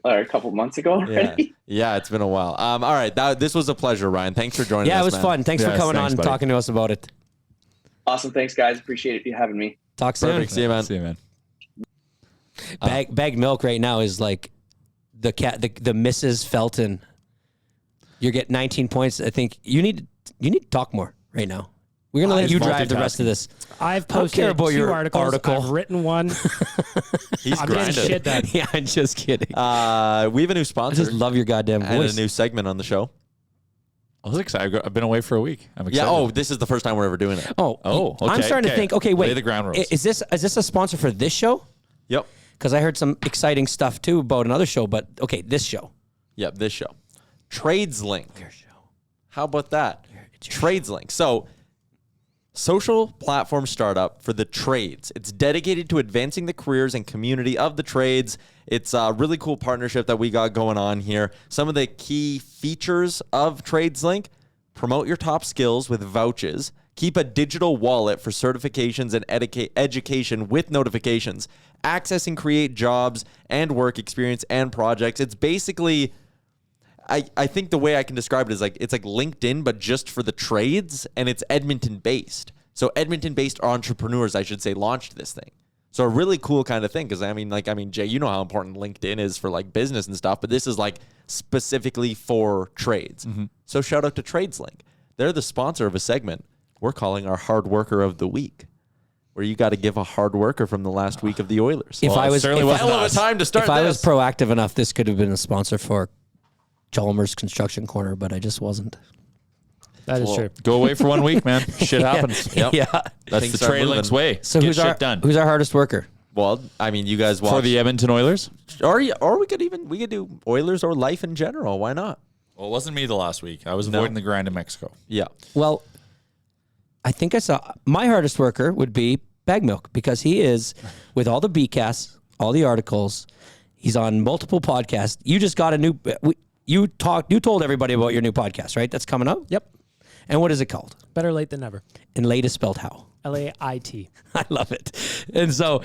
or a couple months ago Yeah. already. Yeah, it's been a while. All right, this was a pleasure, Ryan. Thanks for joining us. Yeah, it was man. fun. Thanks for Yes, coming thanks, on and buddy. talking to us about it. Awesome, thanks guys. Appreciate you having me. Talk soon. Perfect. See you, man. See you, man. Bag milk right now is like the Mrs. Feltan You get 19 points. I think you need to talk more right now. We're gonna let you drive the rest of this. I've I don't care posted about 2 your articles. article. I've written one. He's I'm getting grinding. shit done. Yeah, I'm just kidding. We have a new I sponsor just love your goddamn and voice. a new segment on the show. I was excited. I've been away for a week. I'm excited. Yeah. Oh, this is the first time we're ever doing it. Oh, okay, I'm starting to think. Okay, wait. Lay the ground rules. Is this a sponsor for this show? Yep. Because I heard some exciting stuff too about another show. But okay, this show. Yep. This show. TradesLink. How about that? TradesLink. So, social platform startup for the trades. It's dedicated to advancing the careers and community of the trades. It's a really cool partnership that we got going on here. Some of the key features of TradesLink: promote your top skills with vouchers, keep a digital wallet for certifications and education with notifications, access and create jobs and work experience and projects. It's basically, I think the way I can describe it is like, it's like LinkedIn, but just for the trades, and it's Edmonton based. So Edmonton based entrepreneurs, I should say, launched this thing. So a really cool kind of thing. Cause I mean, Jay, you know how important LinkedIn is for like business and stuff, but this is like specifically for trades. Mm-hmm. So shout out to TradesLink. They're the sponsor of a segment we're calling our hard worker of the week, where you got to give a hard worker from the last week of the Oilers. If I was certainly wasn't hell of a us. time to start if I was this. proactive enough, this could have been a sponsor for Chalmers Construction Corner, but I just wasn't. That is true. Go away for 1 week, man. Shit happens. Yep. Yeah. That's Things the start TradesLink's moving. way. So Get who's shit our done. who's our hardest worker? Well, I mean, you guys watch For the Edmonton Oilers? or we could do Oilers or life in general. Why not? Well, it wasn't me the last week. I was avoiding the grind in Mexico. Yeah. Well, I think I saw my hardest worker would be Bag Milk, because he is with all the BCasts, all the articles. He's on multiple podcasts. You just got a new. You told everybody about your new podcast, right? That's coming out. Yep. And what is it called? Better late than never. And late is spelled how? LAIT. I love it. And so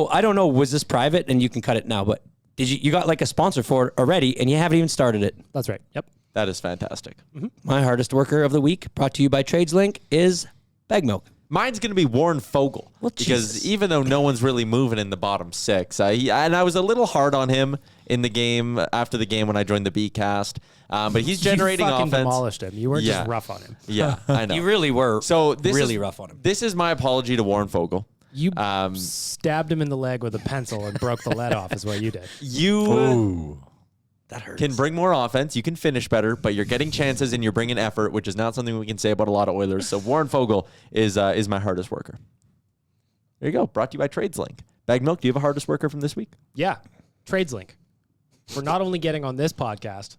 I don't know, was this private? And you can cut it now, but did you got like a sponsor for it already, and you haven't even started it? That's right. Yep. That is fantastic. My hardest worker of the week, brought to you by TradesLink, is Bag Milk. Mine's going to be Warren Fogle. Well, because Jesus. even though no one's really moving in the bottom 6, I was a little hard on him in the game, after the game when I joined the B-cast. But he's generating you fucking offense. demolished him. You weren't Yeah. just rough on him. Yeah, I know. You really were So this really is rough on him. This is my apology to Warren Fogle. You stabbed him in the leg with a pencil and broke the lead off is what you did. You That hurts. can bring more offense. You can finish better, but you're getting chances and you're bringing effort, which is not something we can say about a lot of Oilers. So Warren Fogle is my hardest worker. There you go. Brought to you by TradesLink. Bag Milk, do you have a hardest worker from this week? Yeah. TradesLink. We're not only getting on this podcast,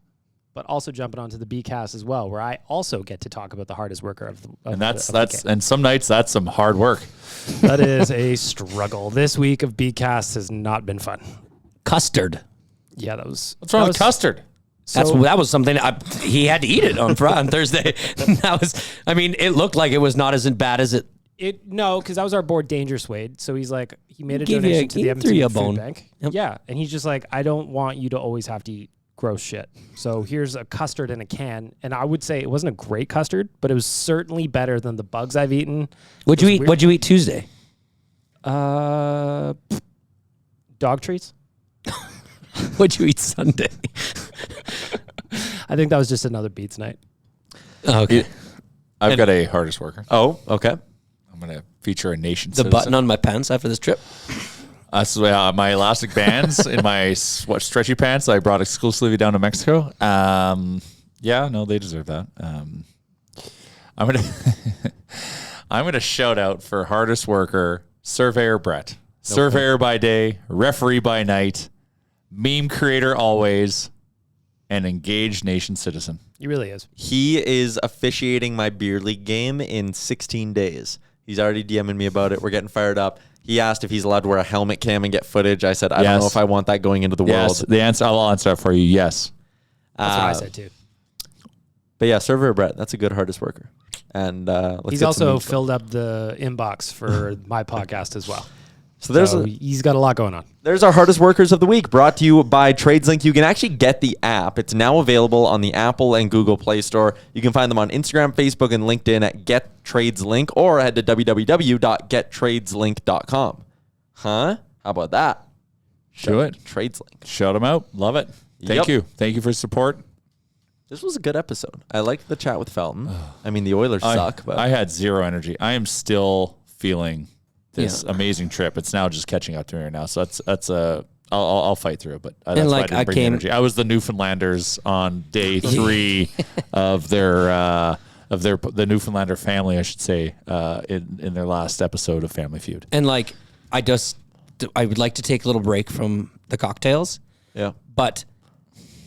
but also jumping onto the B-cast as well, where I also get to talk about the hardest worker of the And of the game. and some nights that's some hard work. That is a struggle. This week of B-cast has not been fun. Custard. Yeah, that was. What's wrong with custard? That was something he had to eat it on Thursday. That was. I mean, it looked like it was not as bad as it. No, because that was our board, Dangerous Wade. So he's like, he made a Give you- donation to the he threw you a Edmonton bone. Food Bank. Yep. Yeah, and he's just like, I don't want you to always have to eat gross shit. So here's a custard in a can, and I would say it wasn't a great custard, but it was certainly better than the bugs I've eaten. What'd you eat? What'd you eat Tuesday? Dog treats. What'd you eat Sunday? I think that was just another Beats night. Okay. I've got a hardest worker. Oh, okay. I'm going to feature a nation The citizen. button on my pants after this trip. So my elastic bands in my stretchy pants that I brought exclusively down to Mexico. Yeah, no, they deserve that. I'm gonna shout out for hardest worker, Surveyor Brett. Surveyor by day, referee by night, meme creator always, and engaged nation citizen. He really is. He is officiating my beer league game in 16 days. He's already DMing me about it. We're getting fired up. He asked if he's allowed to wear a helmet cam and get footage. I said, I don't know if I want that going into the Yes, world. the answer. I'll answer that for you. Yes. That's what I said too. But yeah, Surveyor Brett, that's a good hardest worker. And let's He's get some also memes going. filled up the inbox for my podcast as well. So there's he's got a lot going on. There's our hardest workers of the week, brought to you by TradesLink. You can actually get the app. It's now available on the Apple and Google Play Store. You can find them on Instagram, Facebook, and LinkedIn at Get TradesLink, or head to www.gettradeslink.com. Huh? How about that? Do it. TradesLink. Shout them out. Love it. Thank Yep. you. Thank you for support. This was a good episode. I liked the chat with Feltan. I mean, the Oilers suck, but I had zero energy. I am still feeling this amazing trip. It's now just catching up to me right now. So I'll fight through it, but that's why I didn't bring the energy. I was the Newfoundlanders on day 3 of the Newfoundlander family, I should say, in their last episode of Family Feud. And like, I would like to take a little break from the cocktails. Yeah. But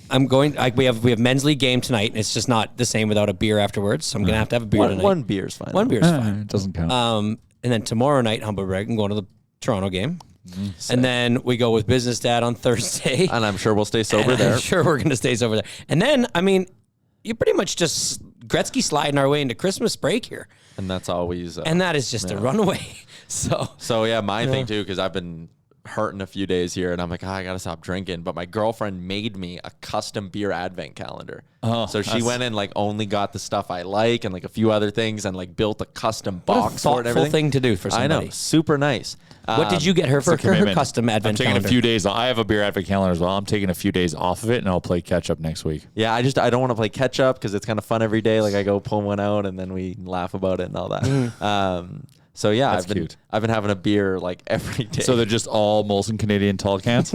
I'm going. We have men's league game tonight, and it's just not the same without a beer afterwards. So I'm gonna have to have a beer tonight. One beer's fine. One beer's fine. It doesn't count. And then tomorrow night, humble brag, I'm going to the Toronto game. And then we go with Business Dad on Thursday. And I'm sure we'll stay sober there. I'm sure we're going to stay sober there. And then, I mean, you pretty much just Gretzky sliding our way into Christmas break here. And that's always... and that is just a runaway. So yeah, my thing too, because I've been hurting a few days here, and I'm like, I got to stop drinking. But my girlfriend made me a custom beer advent calendar. So she went and like only got the stuff I like and like a few other things and like built a custom box for it and everything. Thoughtful thing to do for somebody. I know, super nice. What did you get her for her custom advent calendar? I'm taking a few days. I have a beer advent calendar as well. I'm taking a few days off of it, and I'll play catch up next week. Yeah, I don't want to play catch up because it's kind of fun every day. Like I go pull one out and then we laugh about it and all that. So yeah, I've been having a beer like every day. So they're just all Molson Canadian tall cans?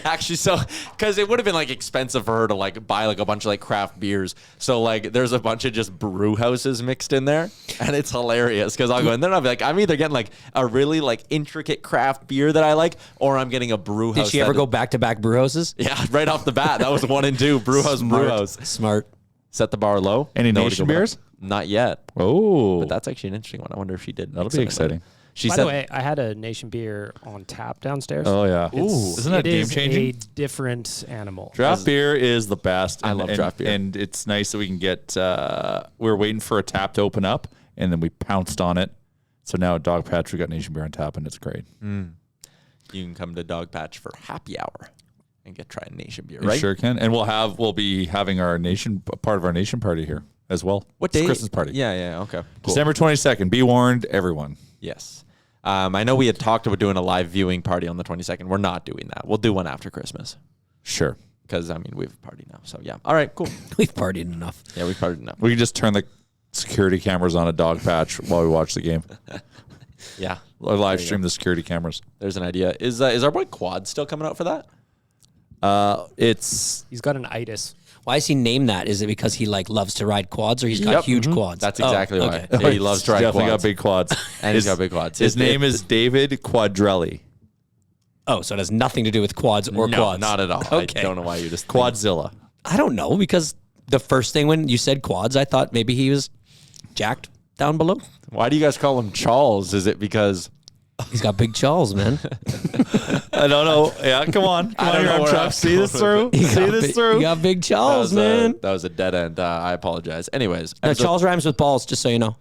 Actually, so because it would have been like expensive for her to like buy like a bunch of like craft beers. So like there's a bunch of just brew houses mixed in there, and it's hilarious because I'll go in there and I'll be like, I'm either getting like a really like intricate craft beer that I like, or I'm getting a brew house. Did she ever go back to back brew houses? Yeah, right off the bat, that was 1 and 2 brew house. Smart. Set the bar low. Any nation beers? Not yet. Oh, but that's actually an interesting one. I wonder if she did. That'll be exciting. By the way, I had a Nation beer on tap downstairs. Oh yeah, isn't that game changing? A different animal. Draft beer is the best. I love draft beer, and it's nice that we can get. We were waiting for a tap to open up, and then we pounced on it. So now at Dog Patch we got Nation beer on tap, and it's great. You can come to Dog Patch for happy hour and try a Nation beer. You right? sure can, and we'll be having our part of our Nation party here as well. What day? Christmas party. Yeah. Okay. Cool. December 22nd. Be warned, everyone. Yes. I know we had talked about doing a live viewing party on the 22nd. We're not doing that. We'll do one after Christmas. Sure. Because, I mean, we have a party now. So, yeah. All right, cool. We've partied enough. Yeah, we've partied enough. We can just turn the security cameras on at Dog Patch while we watch the game. Yeah. Or live stream the security cameras. There's an idea. Is our boy Quad still coming out for that? He's got an itis. Why is he named that? Is it because he like loves to ride quads, or he's got huge quads? That's exactly why. Okay. Yeah, he loves to ride Definitely quads. got big quads. And he's got big quads. His name is David Quadrelli. Oh, so it has nothing to do with quads or quads? Not at all. Okay. I don't know why you just Quadzilla. I don't know, because the first thing when you said quads, I thought maybe he was jacked down below. Why do you guys call him Charles? Is it because he's got big Charles, man? I don't know. Yeah, come on. Come on, your truck. See this through? See this through? You got big Charles, man. That was a dead end. I apologize. Anyways. No, Charles rhymes with balls, just so you know.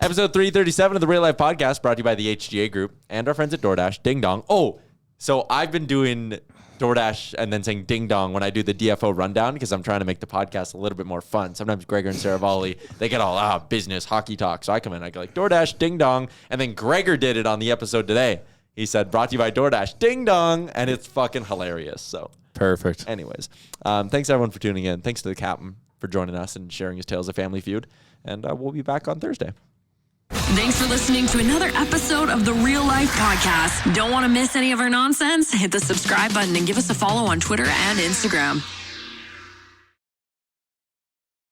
Episode 337 of the Real Life Podcast, brought to you by the HGA Group and our friends at DoorDash. Ding dong. Oh, so I've been doing DoorDash and then saying ding dong when I do the DFO rundown because I'm trying to make the podcast a little bit more fun. Sometimes Gregor and Sarah Volley, they get all business, hockey talk. So I come in, I go like DoorDash, ding dong. And then Gregor did it on the episode today. He said, brought to you by DoorDash, ding dong. And it's fucking hilarious. So perfect. Anyways, thanks everyone for tuning in. Thanks to the captain for joining us and sharing his tales of Family Feud. And we'll be back on Thursday. Thanks for listening to another episode of the Real Life Podcast. Don't want to miss any of our nonsense? Hit the subscribe button and give us a follow on Twitter and Instagram.